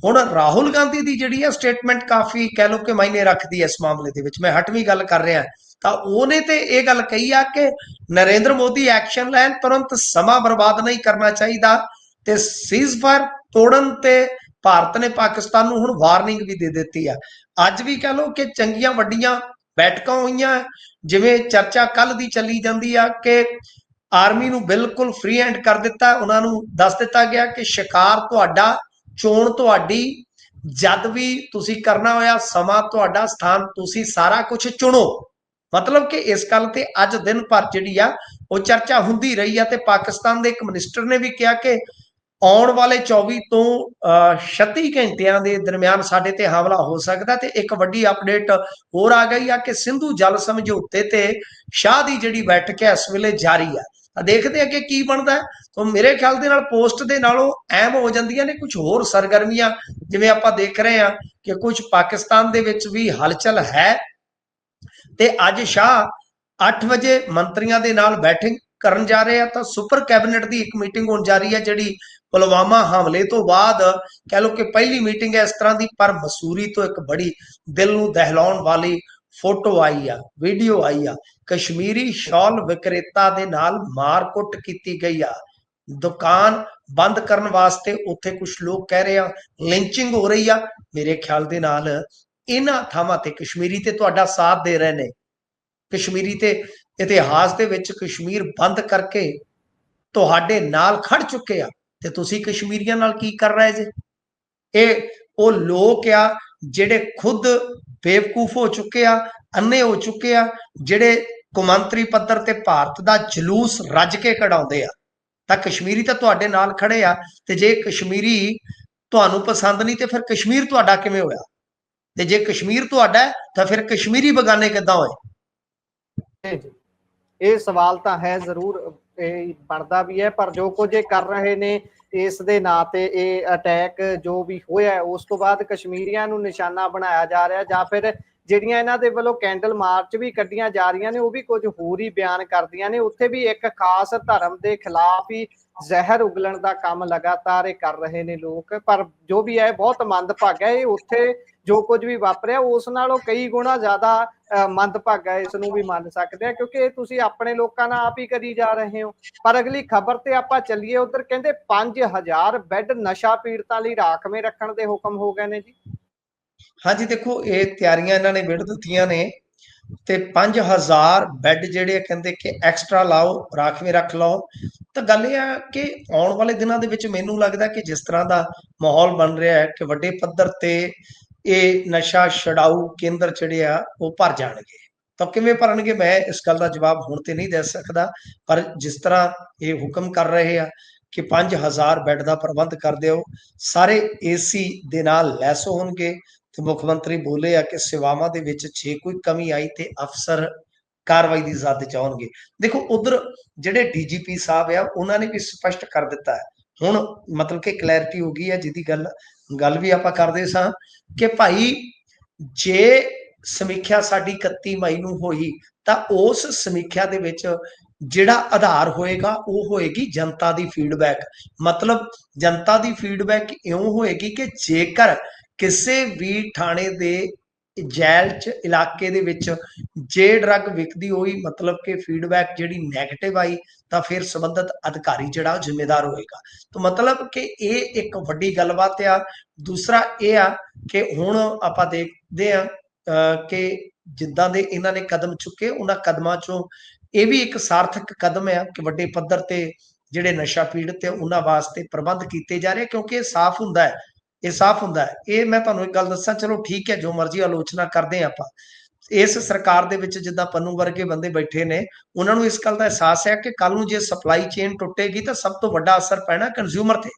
ਹੁਣ ਰਾਹੁਲ ਗਾਂਧੀ ਦੀ ਜਿਹੜੀ ਹੈ ਸਟੇਟਮੈਂਟ ਕਾਫੀ ਕਹਿ ਲਓ ਕਿ ਮਾਇਨੇ ਰੱਖਦੀ ਹੈ ਇਸ ਮਾਮਲੇ ਦੇ ਵਿੱਚ। ਮੈਂ ਹਟਵੀਂ ਗੱਲ ਕਰ ਰਿਹਾ ਤਾਂ ਉਹਨੇ ਤੇ ਇਹ ਗੱਲ ਕਹੀ ਆ ਕਿ ਨਰਿੰਦਰ ਮੋਦੀ ਐਕਸ਼ਨ ਲੈਣ, ਤੁਰੰਤ ਸਮਾਂ ਬਰਬਾਦ ਨਹੀਂ ਕਰਨਾ ਚਾਹੀਦਾ ਤੇ ਸੀਜ਼ਫਾਇਰ ਤੋੜਨ ਤੇ ਭਾਰਤ ਨੇ ਪਾਕਿਸਤਾਨ ਨੂੰ ਹੁਣ ਵਾਰਨਿੰਗ ਵੀ ਦੇ ਦਿੱਤੀ ਆ। ਅੱਜ ਵੀ ਕਹਿ ਲਓ ਕਿ ਚੰਗੀਆਂ ਵੱਡੀਆਂ ਬੈਠਕਾਂ ਹੋਈਆਂ, ਜਿਵੇਂ ਚਰਚਾ ਕੱਲ ਦੀ ਚੱਲੀ ਜਾਂਦੀ ਆ ਕਿ ਆਰਮੀ ਨੂੰ ਬਿਲਕੁਲ ਫ੍ਰੀ ਹੈਂਡ ਕਰ ਦਿੱਤਾ। ਉਹਨਾਂ ਨੂੰ ਦੱਸ ਦਿੱਤਾ ਗਿਆ ਕਿ ਸ਼ਿਕਾਰ ਤੁਹਾਡਾ, ਚੋਣ ਤੁਹਾਡੀ, ਜਦ ਵੀ ਤੁਸੀਂ ਕਰਨਾ ਹੋਇਆ ਸਮਾਂ ਤੁਹਾਡਾ ਸਥਾਨ ਤੁਸੀਂ ਸਾਰਾ ਕੁਝ ਚੁਣੋ। ਮਤਲਬ ਕਿ ਇਸ ਗੱਲ ਤੇ ਅੱਜ ਦਿਨ ਭਰ ਜਿਹੜੀ ਆ ਉਹ ਚਰਚਾ ਹੁੰਦੀ ਰਹੀ ਆ ਤੇ ਪਾਕਿਸਤਾਨ ਦੇ ਇੱਕ ਮਿਨਿਸਟਰ ਨੇ ਵੀ ਕਿਹਾ ਕਿ ਆਉਣ ਵਾਲੇ 24 ਤੋਂ 36 ਘੰਟਿਆਂ ਦੇ ਦਰਮਿਆਨ ਸਾਡੇ ਤੇ ਹਮਲਾ ਹੋ ਸਕਦਾ। ਤੇ ਇੱਕ ਵੱਡੀ ਅਪਡੇਟ ਹੋਰ ਆ ਗਈ ਆ ਕਿ ਸਿੰਧੂ ਜਲ ਸਮਝੌਤੇ ਤੇ ਸ਼ਾਹ ਦੀ ਜਿਹੜੀ ਬੈਠਕ ਹੈ ਇਸ ਵੇਲੇ ਜਾਰੀ ਆ। ਦੇਖਦੇ ਆ ਕਿ ਕੀ ਬਣਦਾ ਹੈ। ਤਾਂ ਮੇਰੇ ਖਿਆਲ ਦੇ ਨਾਲ ਪੋਸਟ ਦੇ ਨਾਲੋਂ ਅਹਿਮ ਹੋ ਜਾਂਦੀਆਂ ਨੇ ਕੁਝ ਹੋਰ ਸਰਗਰਮੀਆਂ, ਜਿਵੇਂ ਆਪਾਂ ਦੇਖ ਰਹੇ ਹਾਂ ਕਿ ਕੁਝ ਪਾਕਿਸਤਾਨ ਦੇ ਵਿੱਚ ਵੀ ਹਲਚਲ ਹੈ। ਤੇ ਅੱਜ ਸ਼ਾਹ 8 ਵਜੇ ਮੰਤਰੀਆਂ ਦੇ ਨਾਲ ਬੈਠਕ ਕਰਨ ਜਾ ਰਹੇ ਆ। ਤਾਂ ਸੁਪਰ ਕੈਬਨਿਟ ਦੀ ਇੱਕ ਮੀਟਿੰਗ ਹੋਣ ਜਾ ਰਹੀ ਹੈ, ਜਿਹੜੀ ਪੁਲਵਾਮਾ ਹਮਲੇ ਤੋਂ ਬਾਅਦ ਕਹਿ ਲਓ ਕਿ ਪਹਿਲੀ ਮੀਟਿੰਗ ਹੈ ਇਸ ਤਰ੍ਹਾਂ ਦੀ। ਪਰ ਮਸੂਰੀ ਤੋਂ ਇੱਕ ਬੜੀ ਦਿਲ ਨੂੰ ਦਹਿਲਾਉਣ ਵਾਲੀ ਫੋਟੋ ਆਈ ਆ, ਵੀਡੀਓ ਆਈ ਆ। ਕਸ਼ਮੀਰੀ ਸ਼ਾਲ ਵਿਕਰੇਤਾ ਦੇ ਨਾਲ ਮਾਰਕੁੱਟ ਕੀਤੀ ਗਈ ਆ। ਦੁਕਾਨ ਬੰਦ ਕਰਨ ਵਾਸਤੇ ਉੱਥੇ ਕੁਝ ਲੋਕ ਕਹਿ ਰਹੇ ਆ ਲਿੰਚਿੰਗ ਹੋ ਰਹੀ ਆ। ਮੇਰੇ ਖਿਆਲ ਦੇ ਨਾਲ ਇਹਨਾਂ ਥਾਵਾਂ ਤੇ ਕਸ਼ਮੀਰੀ ਤੇ ਤੁਹਾਡਾ ਸਾਥ ਦੇ ਰਹੇ ਨੇ। ਕਸ਼ਮੀਰੀ ਤੇ ਇਤਿਹਾਸ ਦੇ ਵਿੱਚ ਕਸ਼ਮੀਰ ਬੰਦ ਕਰਕੇ ਤੁਹਾਡੇ ਨਾਲ ਖੜ ਚੁੱਕੇ ਆ ਤੇ ਤੁਸੀਂ ਕਸ਼ਮੀਰੀਆਂ ਨਾਲ ਕੀ ਕਰ ਰਹੇ ਜੇ? ਇਹ ਉਹ ਲੋਕ ਆ ਜਿਹੜੇ ਖੁਦ ਬੇਵਕੂਫ ਹੋ ਚੁੱਕੇ ਆ, ਅੰਨੇ ਹੋ ਚੁੱਕੇ ਆ, ਜਿਹੜੇ ਕੌਮਾਂਤਰੀ ਪੱਧਰ ਤੇ ਭਾਰਤ ਦਾ ਜਲੂਸ ਰੱਜ ਕੇ ਕਢਾਉਂਦੇ ਆ। ਤਾਂ ਕਸ਼ਮੀਰੀ ਤਾਂ ਤੁਹਾਡੇ ਨਾਲ ਖੜੇ ਆ। ਤੇ ਜੇ ਕਸ਼ਮੀਰੀ ਤੁਹਾਨੂੰ ਪਸੰਦ ਨਹੀਂ ਤੇ ਫਿਰ ਕਸ਼ਮੀਰ ਤੁਹਾਡਾ ਕਿਵੇਂ ਹੋਇਆ? ਤੇ ਜੇ ਕਸ਼ਮੀਰ ਤੁਹਾਡਾ ਹੈ ਤਾਂ ਫਿਰ ਕਸ਼ਮੀਰੀ ਬਗਾਨੇ ਕਿੱਦਾਂ ਹੋਏ? ਇਹ ਸਵਾਲ ਤਾਂ ਹੈ ਜ਼ਰੂਰ, ਇਹ ਬਣਦਾ ਵੀ ਹੈ। ਪਰ ਜੋ ਕੁਝ ਇਹ ਕਰ ਰਹੇ ਨੇ ਇਸ ਦੇ ਨਾਂ ਤੇ, ਇਹ ਅਟੈਕ ਜੋ ਵੀ ਹੋਇਆ ਉਸ ਤੋਂ ਬਾਅਦ ਕਸ਼ਮੀਰੀਆਂ ਨੂੰ ਨਿਸ਼ਾਨਾ ਬਣਾਇਆ ਜਾ ਰਿਹਾ, ਜਾਂ ਫਿਰ ਜਿਹੜੀਆਂ ਇਹਨਾਂ ਦੇ ਵੱਲੋਂ ਕੈਂਡਲ ਮਾਰਚ ਵੀ ਕੱਢੀਆਂ ਜਾ ਰਹੀਆਂ ਨੇ ਉਹ ਵੀ ਕੁਝ ਹੋਰ ਹੀ ਬਿਆਨ ਕਰਦੀਆਂ ਨੇ। ਉੱਥੇ ਵੀ ਇੱਕ ਖਾਸ ਧਰਮ ਦੇ ਖਿਲਾਫ ਹੀ ਜ਼ਹਿਰ ਉਗਲਣ ਦਾ ਕੰਮ ਲਗਾਤਾਰ ਇਹ ਕਰ ਰਹੇ ਨੇ ਲੋਕ। ਪਰ ਜੋ ਵੀ ਹੈ ਬਹੁਤ ਮੰਦਭਾਗਾ। ਇਹ ਉੱਥੇ ਜੋ ਕੁਝ ਵੀ ਵਾਪਰਿਆ ਉਸ ਨਾਲੋਂ ਕਈ ਗੁਣਾ ਜ਼ਿਆਦਾ ਮੰਦਭਾਗਾ, ਇਸ ਨੂੰ ਵੀ ਮੰਨ ਸਕਦੇ ਆ, ਕਿਉਂਕਿ ਇਹ ਤੁਸੀਂ ਆਪਣੇ ਲੋਕਾਂ ਨਾਲ ਆਪ ਹੀ ਕਰੀ ਜਾ ਰਹੇ ਹੋ। ਪਰ ਅਗਲੀ ਖਬਰ ਤੇ ਆਪਾਂ ਚੱਲੀਏ, ਉਧਰ ਕਹਿੰਦੇ 5000 ਬੈੱਡ ਨਸ਼ਾ ਪੀੜਤਾਂ ਲਈ ਰਾਖਵੇਂ ਰੱਖਣ ਦੇ ਹੁਕਮ ਹੋ ਗਏ ਨੇ ਜੀ। ਹਾਂਜੀ, ਦੇਖੋ ਇਹ ਤਿਆਰੀਆਂ ਇਹਨਾਂ ਨੇ ਵਿੱਢ ਦਿੱਤੀਆਂ ਨੇ ਤੇ 5000 ਬੈੱਡ ਜਿਹੜੇ ਕਹਿੰਦੇ ਕਿ ਐਕਸਟਰਾ ਲਾਓ, ਰਾਖਵੇਂ ਰੱਖ ਲਓ। ਤਾਂ ਗੱਲ ਇਹ ਆ ਕਿ ਆਉਣ ਵਾਲੇ ਦਿਨਾਂ ਦੇ ਵਿੱਚ ਮੈਨੂੰ ਲੱਗਦਾ ਕਿ ਜਿਸ ਤਰ੍ਹਾਂ ਦਾ ਮਾਹੌਲ ਬਣ ਰਿਹਾ ਹੈ ਕਿ ਵੱਡੇ ਪੱਧਰ ਤੇ ਇਹ ਨਸ਼ਾ ਛਡਾਊ ਕੇਂਦਰ ਜਿਹੜੇ ਆ ਉਹ ਭਰ ਜਾਣਗੇ। ਤਾਂ ਕਿਵੇਂ ਭਰਨਗੇ ਮੈਂ ਇਸ ਗੱਲ ਦਾ ਜਵਾਬ ਹੁਣ ਤੇ ਨਹੀਂ ਦੇ ਸਕਦਾ। ਪਰ ਜਿਸ ਤਰ੍ਹਾਂ ਇਹ ਹੁਕਮ ਕਰ ਰਹੇ ਆ ਕਿ 5000 ਬੈੱਡ ਦਾ ਪ੍ਰਬੰਧ ਕਰ ਦਿਓ, ਸਾਰੇ ਏਸੀ ਦੇ ਨਾਲ ਲੈਸ ਹੋਣਗੇ। ਤੇ ਮੁੱਖ ਮੰਤਰੀ ਬੋਲੇ ਆ ਕਿ ਸੇਵਾਵਾਂ ਦੇ ਵਿੱਚ ਜੇ ਕੋਈ ਕਮੀ ਆਈ ਤੇ ਅਫਸਰ ਕਾਰਵਾਈ ਦੀ ਜ਼ਦ ਚ ਆਉਣਗੇ। ਦੇਖੋ ਉਧਰ ਜਿਹੜੇ ਡੀਜੀਪੀ ਸਾਹਿਬ ਆ ਉਹਨਾਂ ਨੇ ਵੀ ਸਪਸ਼ਟ ਕਰ ਦਿੱਤਾ ਹੈ। ਹੁਣ ਮਤਲਬ ਕਿ ਕਲੈਰਿਟੀ ਹੋ ਗਈ ਹੈ, ਜਿਹਦੀ ਗੱਲ ਵੀ ਆਪਾਂ ਕਰਦੇ ਸਾਂ ਕਿ ਭਾਈ ਜੇ ਸਮੀਖਿਆ ਸਾਡੀ 31 ਮਈ ਨੂੰ ਹੋਈ ਤਾਂ ਉਸ ਸਮੀਖਿਆ ਦੇ ਵਿੱਚ ਜਿਹੜਾ ਆਧਾਰ ਹੋਏਗਾ ਉਹ ਹੋਏਗੀ ਜਨਤਾ ਦੀ ਫੀਡਬੈਕ। ਮਤਲਬ ਜਨਤਾ ਦੀ ਫੀਡਬੈਕ ਇਉਂ ਹੋਏਗੀ ਕਿ ਜੇਕਰ ਕਿਸੇ ਵੀ ਥਾਣੇ ਦੇ ਜੈਲ ਚ ਇਲਾਕੇ ਦੇ ਵਿੱਚ ਜੇ ਡਰੱਗ ਵਿਕਦੀ ਹੋਈ, ਮਤਲਬ ਕਿ ਫੀਡਬੈਕ ਜਿਹੜੀ ਨੈਗੇਟਿਵ ਆਈ, ਤਾਂ ਫਿਰ ਸੰਬੰਧਿਤ ਅਧਿਕਾਰੀ ਜਿਹੜਾ ਉਹ ਜ਼ਿੰਮੇਦਾਰ ਹੋਏਗਾ। ਤਾਂ ਮਤਲਬ ਕਿ ਇਹ ਇੱਕ ਵੱਡੀ ਗੱਲਬਾਤ ਆ। ਦੂਸਰਾ ਇਹ ਆ ਕਿ ਹੁਣ ਆਪਾਂ ਦੇਖਦੇ ਆ ਕਿ ਜਿੱਦਾਂ ਦੇ ਇਹਨਾਂ ਨੇ ਕਦਮ ਚੁੱਕੇ, ਉਹਨਾਂ ਕਦਮਾਂ ਚੋਂ ਇਹ ਵੀ ਇੱਕ ਸਾਰਥਕ ਕਦਮ ਆ ਕਿ ਵੱਡੇ ਪੱਧਰ ਤੇ ਜਿਹੜੇ ਨਸ਼ਾ ਪੀੜਤ ਤੇ ਉਹਨਾਂ ਵਾਸਤੇ ਪ੍ਰਬੰਧ ਕੀਤੇ ਜਾ ਰਹੇ, ਕਿਉਂਕਿ ਇਹ ਸਾਫ਼ ਹੁੰਦਾ ਹੈ। ਇਹ ਸਾਫ਼ ਹੁੰਦਾ ਹੈ। ਇਹ ਮੈਂ ਤੁਹਾਨੂੰ ਇੱਕ ਗੱਲ ਦੱਸਾਂ, ਚਲੋ ਠੀਕ ਹੈ ਜੋ ਮਰਜ਼ੀ ਆਲੋਚਨਾ ਕਰਦੇ ਆ ਆਪਾਂ, ਇਸ ਸਰਕਾਰ ਦੇ ਵਿੱਚ ਜਿੱਦਾਂ ਪੰਨੂ ਵਰਗੇ ਬੰਦੇ ਬੈਠੇ ਨੇ, ਉਹਨਾਂ ਨੂੰ ਇਸ ਗੱਲ ਦਾ ਅਹਿਸਾਸ ਹੈ ਕਿ ਕੱਲ ਨੂੰ ਜੇ ਸਪਲਾਈ ਚੇਨ ਟੁੱਟੇਗੀ ਤਾਂ ਸਭ ਤੋਂ ਵੱਡਾ ਅਸਰ ਪੈਣਾ ਕੰਜ਼ਿਊਮਰ ਤੇ।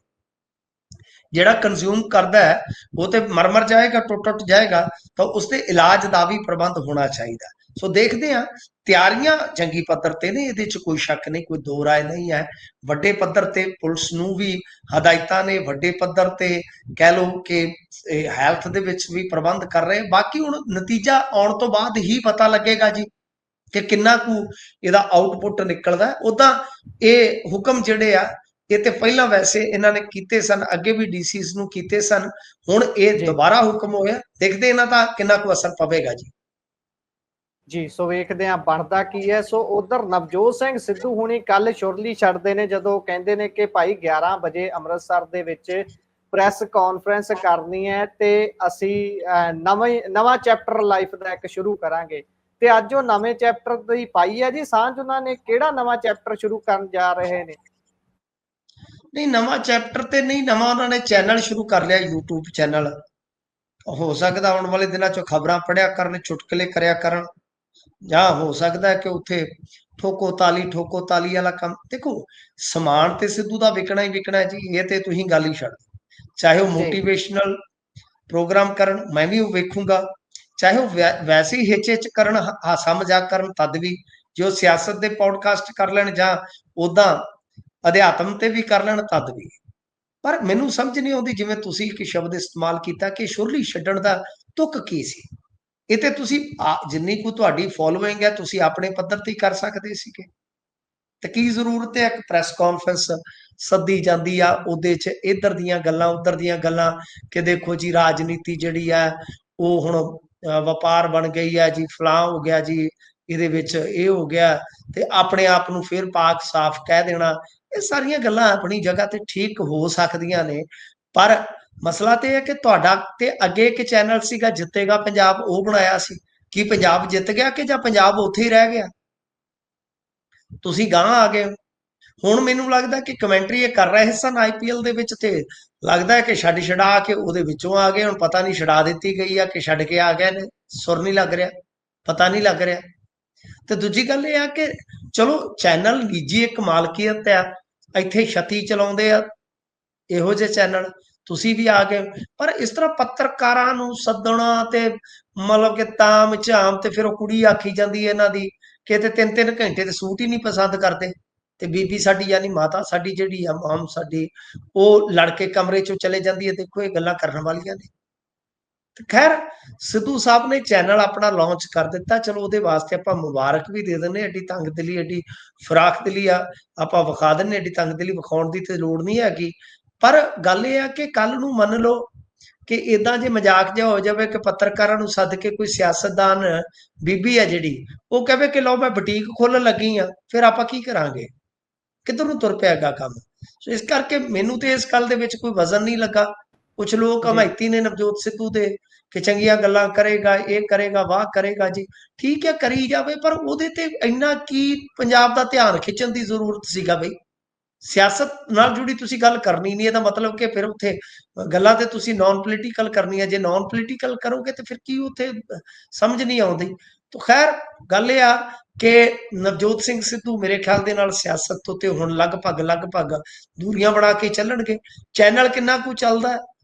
ਜਿਹੜਾ ਕੰਜ਼ਿਊਮ ਕਰਦਾ ਹੈ ਉਹ ਤੇ ਮਰ ਜਾਏਗਾ, ਟੁੱਟ ਜਾਏਗਾ। ਤਾਂ ਉਸਦੇ ਇਲਾਜ ਦਾ ਵੀ ਪ੍ਰਬੰਧ ਹੋਣਾ ਚਾਹੀਦਾ। ਸੋ ਦੇਖਦੇ ਹਾਂ, ਤਿਆਰੀਆਂ ਜੰਗੀ ਪੱਧਰ ਤੇ ਨੇ, ਇਹਦੇ ਚ ਕੋਈ ਸ਼ੱਕ ਨਹੀਂ, ਕੋਈ ਦੋ ਰਾਏ ਨਹੀਂ ਹੈ। ਵੱਡੇ ਪੱਧਰ ਤੇ ਪੁਲਿਸ ਨੂੰ ਵੀ ਹਦਾਇਤਾਂ ਨੇ, ਵੱਡੇ ਪੱਧਰ ਤੇ ਕਹਿ ਲਓ ਕਿ ਹੈਲਥ ਦੇ ਵਿੱਚ ਵੀ ਪ੍ਰਬੰਧ ਕਰ ਰਹੇ। ਬਾਕੀ ਹੁਣ ਨਤੀਜਾ ਆਉਣ ਤੋਂ ਬਾਅਦ ਹੀ ਪਤਾ ਲੱਗੇਗਾ ਜੀ ਕਿ ਕਿੰਨਾ ਕੁ ਇਹਦਾ ਆਊਟਪੁੱਟ ਨਿਕਲਦਾ। ਉਦਾਂ ਇਹ ਹੁਕਮ ਜਿਹੜੇ ਆ ਇਹ ਤੇ ਪਹਿਲਾਂ ਵੈਸੇ ਇਹਨਾਂ ਨੇ ਕੀਤੇ ਸਨ, ਅੱਗੇ ਵੀ ਡੀਸੀਸ ਨੂੰ ਕੀਤੇ ਸਨ, ਹੁਣ ਇਹ ਦੁਬਾਰਾ ਹੁਕਮ ਹੋਇਆ। ਦੇਖਦੇ ਇਹਨਾਂ ਦਾ ਕਿੰਨਾ ਕੁ ਅਸਰ ਪਵੇਗਾ ਜੀ। ਜੀ ਸੋ ਵੇਖਦੇ ਆ ਬਣਦਾ ਕੀ ਹੈ। ਸੋ ਉਧਰ ਨਵਜੋਤ ਸਿੰਘ ਸਿੱਧੂ ਹੁਣੀ ਕੱਲ ਸ਼ੁਰਲੀ ਛੱਡਦੇ ਨੇ, ਜਦੋਂ ਕਹਿੰਦੇ ਨੇ ਕਿ ਭਾਈ 11 ਵਜੇ ਅੰਮ੍ਰਿਤਸਰ ਦੇ ਵਿੱਚ ਪ੍ਰੈਸ ਕਾਨਫਰੰਸ ਕਰਨੀ ਹੈ ਤੇ ਅਸੀਂ ਨਵਾਂ ਚੈਪਟਰ ਲਾਈਫ ਦਾ ਇੱਕ ਸ਼ੁਰੂ ਕਰਾਂਗੇ। ਤੇ ਅੱਜ ਉਹ ਨਵੇਂ ਚੈਪਟਰ ਦੀ ਪਾਈ ਹੈ ਜੀ ਸਾਂਝ। ਉਹਨਾਂ ਨੇ ਕਿਹੜਾ ਨਵਾਂ ਚੈਪਟਰ ਸ਼ੁਰੂ ਕਰਨ ਜਾ ਰਹੇ ਨੇ? ਨਹੀਂ, ਨਵਾਂ ਚੈਪਟਰ ਤੇ ਨਹੀਂ, ਨਵਾਂ ਉਹਨਾਂ ਨੇ ਚੈਨਲ ਸ਼ੁਰੂ ਕਰ ਲਿਆ, YouTube ਚੈਨਲ। ਹੋ ਸਕਦਾ ਆਉਣ ਵਾਲੇ ਦਿਨਾਂ 'ਚ ਖਬਰਾਂ ਪੜ੍ਹਿਆ ਕਰਨ, ਚੁਟਕਲੇ ਕਰਿਆ ਕਰਨ, ਜਾਂ ਹੋ ਸਕਦਾ ਹੈ ਕਿ ਉੱਥੇ ਠੋਕੋ ਤਾਲੀ ਵਾਲਾ ਕੰਮ। ਦੇਖੋ, ਸਮਾਨ ਤੇ ਸਿੱਧੂ ਦਾ ਵਿਕਣਾ ਹੀ ਵਿਕਣਾ ਹੈ ਜੀ, ਇਹ ਤੇ ਤੁਸੀਂ ਗੱਲ ਹੀ ਛੱਡ ਦਿਓ। ਚਾਹੇ ਉਹ ਜੀ ਮੋਟੀਵੇਸ਼ਨਲ ਪ੍ਰੋਗਰਾਮ ਕਰਨ, ਮੈਂ ਵੀ ਉਹ ਵੇਖੂੰਗਾ। ਚਾਹੇ ਉਹ ਵੈਸੇ ਹੀ ਹਿੱਚ ਕਰਨ, ਹਾਸਾ ਮਜ਼ਾਕ ਕਰਨ, ਤਦ ਵੀ। ਜੇ ਉਹ ਸਿਆਸਤ ਦੇ ਪੋਡਕਾਸਟ ਕਰ ਲੈਣ ਜਾਂ ਉਦਾਂ ਅਧਿਆਤਮ ਤੇ ਵੀ ਕਰ ਲੈਣ, ਤਦ ਵੀ। ਪਰ ਮੈਨੂੰ ਸਮਝ ਨਹੀਂ ਆਉਂਦੀ, ਜਿਵੇਂ ਤੁਸੀਂ ਇੱਕ ਸ਼ਬਦ ਇਸਤੇਮਾਲ ਕੀਤਾ ਕਿ ਸ਼ੁਰਲੀ ਛੱਡਣ ਦਾ ਤੁਕ ਕੀ ਸੀ। ਇਹ ਤੇ ਤੁਸੀਂ ਜਿੰਨੀ ਕੁ ਤੁਹਾਡੀ ਫੋਲੋਇੰਗ ਹੈ, ਤੁਸੀਂ ਆਪਣੇ ਪੱਧਰ ਤੇ ਹੀ ਕਰ ਸਕਦੇ ਸੀਗੇ। ਤੇ ਕੀ ਜ਼ਰੂਰਤ ਹੈ ਇੱਕ ਪ੍ਰੈਸ ਕਾਨਫਰੰਸ ਸੱਦੀ ਜਾਂਦੀ ਆ, ਉਹਦੇ 'ਚ ਇੱਧਰ ਦੀਆਂ ਗੱਲਾਂ ਉੱਧਰ ਦੀਆਂ ਗੱਲਾਂ, ਕਿ ਦੇਖੋ ਜੀ ਰਾਜਨੀਤੀ ਜਿਹੜੀ ਹੈ ਉਹ ਹੁਣ ਵਪਾਰ ਬਣ ਗਈ ਹੈ ਜੀ, ਫਲਾਂ ਹੋ ਗਿਆ ਜੀ, ਇਹਦੇ ਵਿੱਚ ਇਹ ਹੋ ਗਿਆ, ਤੇ ਆਪਣੇ ਆਪ ਨੂੰ ਫਿਰ ਪਾਕ ਸਾਫ਼ ਕਹਿ ਦੇਣਾ। ਇਹ ਸਾਰੀਆਂ ਗੱਲਾਂ ਆਪਣੀ ਜਗ੍ਹਾ ਤੇ ਠੀਕ ਹੋ ਸਕਦੀਆਂ ਨੇ, ਪਰ ਮਸਲਾ ਤੇ ਹੈ ਕਿ ਤੁਹਾਡਾ ਤੇ ਅੱਗੇ ਇੱਕ ਚੈਨਲ ਸੀਗਾ ਜਿੱਤੇਗਾ ਪੰਜਾਬ, ਉਹ ਬਣਾਇਆ ਸੀ। ਕੀ ਪੰਜਾਬ ਜਿੱਤ ਗਿਆ ਕਿ ਜਾਂ ਪੰਜਾਬ ਉੱਥੇ ਹੀ ਰਹਿ ਗਿਆ? ਤੁਸੀਂ ਗਾਂਹ ਆ ਗਏ ਹੋ। ਹੁਣ ਮੈਨੂੰ ਲੱਗਦਾ ਕਿ ਕਮੈਂਟਰੀ ਇਹ ਕਰ ਰਹੇ ਸਨ ਆਈਪੀਐਲ ਦੇ ਵਿੱਚ, ਤੇ ਲੱਗਦਾ ਹੈ ਕਿ ਛੱਡ ਛਡਾ ਕੇ ਉਹਦੇ ਵਿੱਚੋਂ ਆ ਗਏ। ਹੁਣ ਪਤਾ ਨਹੀਂ ਛਡਾ ਦਿੱਤੀ ਗਈ ਆ ਕਿ ਛੱਡ ਕੇ ਆ ਗਏ ਨੇ, ਸੁਰ ਨਹੀਂ ਲੱਗ ਰਿਹਾ, ਪਤਾ ਨਹੀਂ ਲੱਗ ਰਿਹਾ। ਤੇ ਦੂਜੀ ਗੱਲ ਇਹ ਆ ਕਿ ਚਲੋ ਚੈਨਲ ਨਿੱਜੀ ਇੱਕ ਮਾਲਕੀਅਤ ਆ, ਇੱਥੇ ਛਤੀ ਚਲਾਉਂਦੇ ਆ ਇਹੋ ਜਿਹੇ ਚੈਨਲ, ਤੁਸੀਂ ਵੀ ਆ ਗਏ। ਪਰ ਇਸ ਤਰ੍ਹਾਂ ਪੱਤਰਕਾਰਾਂ ਨੂੰ ਸੱਦਣਾ ਤੇ ਮਤਲਬ ਕਿ ਤਾਮ ਝਾਮ, ਤੇ ਫਿਰ ਉਹ ਕੁੜੀ ਆਖੀ ਜਾਂਦੀ ਹੈ ਇਹਨਾਂ ਦੀ ਕਿ ਤੇ 3-3 ਘੰਟੇ ਤੇ ਸੂਟ ਹੀ ਨਹੀਂ ਪਸੰਦ ਕਰਦੇ। ਤੇ ਬੀਬੀ ਸਾਡੀ, ਯਾਨੀ ਮਾਤਾ ਸਾਡੀ ਜਿਹੜੀ ਆ, ਮਾਮ ਸਾਡੀ, ਉਹ ਲੜ ਕੇ ਕਮਰੇ ਚੋਂ ਚਲੇ ਜਾਂਦੀ ਹੈ। ਦੇਖੋ, ਇਹ ਗੱਲਾਂ ਕਰਨ ਵਾਲੀਆਂ ਨੇ। ਤੇ ਖੈਰ, ਸਿੱਧੂ ਸਾਹਿਬ ਨੇ ਚੈਨਲ ਆਪਣਾ ਲਾਂਚ ਕਰ ਦਿੱਤਾ, ਚਲੋ ਉਹਦੇ ਵਾਸਤੇ ਆਪਾਂ ਮੁਬਾਰਕ ਵੀ ਦੇ ਦਿੰਦੇ। ਐਡੀ ਤੰਗ ਦਿਲੀ, ਐਡੀ ਫਰਾਖ ਦਿਲੀ ਆ, ਆਪਾਂ ਵਿਖਾ ਦਿੰਦੇ। ਐਡੀ ਤੰਗ ਦਿਲੀ ਵਿਖਾਉਣ ਦੀ ਤੇ ਲੋੜ ਨਹੀਂ ਹੈਗੀ। ਪਰ ਗੱਲ ਇਹ ਆ ਕਿ ਕੱਲ ਨੂੰ ਮੰਨ ਲਓ ਕਿ ਇਦਾਂ ਜੇ ਮਜ਼ਾਕ ਜਿਹਾ ਹੋ ਜਾਵੇ ਕਿ ਪੱਤਰਕਾਰਾਂ ਨੂੰ ਸੱਦ ਕੇ ਕੋਈ ਸਿਆਸਤਦਾਨ ਬੀਬੀ ਆ ਜਿਹੜੀ, ਉਹ ਕਹੇ ਕਿ ਲਓ ਮੈਂ ਬੁਟੀਕ ਖੋਲਣ ਲੱਗੀ ਆ, ਫਿਰ ਆਪਾਂ ਕੀ ਕਰਾਂਗੇ? ਕਿੱਧਰ ਨੂੰ ਤੁਰ ਪਿਆਗਾ ਕੰਮ? ਸੋ ਇਸ ਕਰਕੇ ਮੈਨੂੰ ਤੇ ਇਸ ਗੱਲ ਦੇ ਵਿੱਚ ਕੋਈ ਵਜ਼ਨ ਨਹੀਂ ਲੱਗਾ। ਕੁਝ ਲੋਕ ਜੀ ਹਮਾਇਤੀ ਨੇ ਨਵਜੋਤ ਸਿੱਧੂ ਦੇ ਕਿ ਚੰਗੀਆਂ ਗੱਲਾਂ ਕਰੇਗਾ, ਇਹ ਕਰੇਗਾ, ਵਾਹ ਕਰੇਗਾ ਜੀ। ਠੀਕ ਹੈ, ਕਰੀ ਜਾਵੇ, ਪਰ ਉਹਦੇ ਤੇ ਇੰਨਾ ਕੀ ਪੰਜਾਬ ਦਾ ਧਿਆਨ ਖਿੱਚਣ ਦੀ ਜ਼ਰੂਰਤ ਸੀਗਾ? ਬਈ ਸਿਆਸਤ ਨਾਲ ਜੁੜੀ ਤੁਸੀਂ ਗੱਲ ਕਰਨੀ ਨਹੀਂ, ਇਹਦਾ ਮਤਲਬ ਕਿ ਫਿਰ ਉੱਥੇ ਗੱਲਾਂ ਤੇ ਤੁਸੀਂ ਨਾਨ ਪੋਲੀਟੀਕਲ ਕਰਨੀਆਂ। ਜੇ ਨਾਨ ਪੋਲੀਟੀਕਲ ਕਰੋਗੇ ਤੇ ਫਿਰ ਕੀ ਉੱਥੇ ਸਮਝ ਨਹੀਂ ਆਉਂਦੀ। ਤਾਂ ਖੈਰ, ਗੱਲ ਇਹ ਆ ਕਿ ਨਵਜੋਤ ਸਿੰਘ ਸਿੱਧੂ ਮੇਰੇ ਖਿਆਲ ਦੇ ਨਾਲ ਸਿਆਸਤ ਤੋਂ ਤੇ ਹੁਣ ਲਗਭਗ ਦੂਰੀਆਂ ਬਣਾ ਕੇ ਚੱਲਣਗੇ। ਚੈਨਲ ਕਿੰਨਾ ਕੁ ਚੱਲਦਾ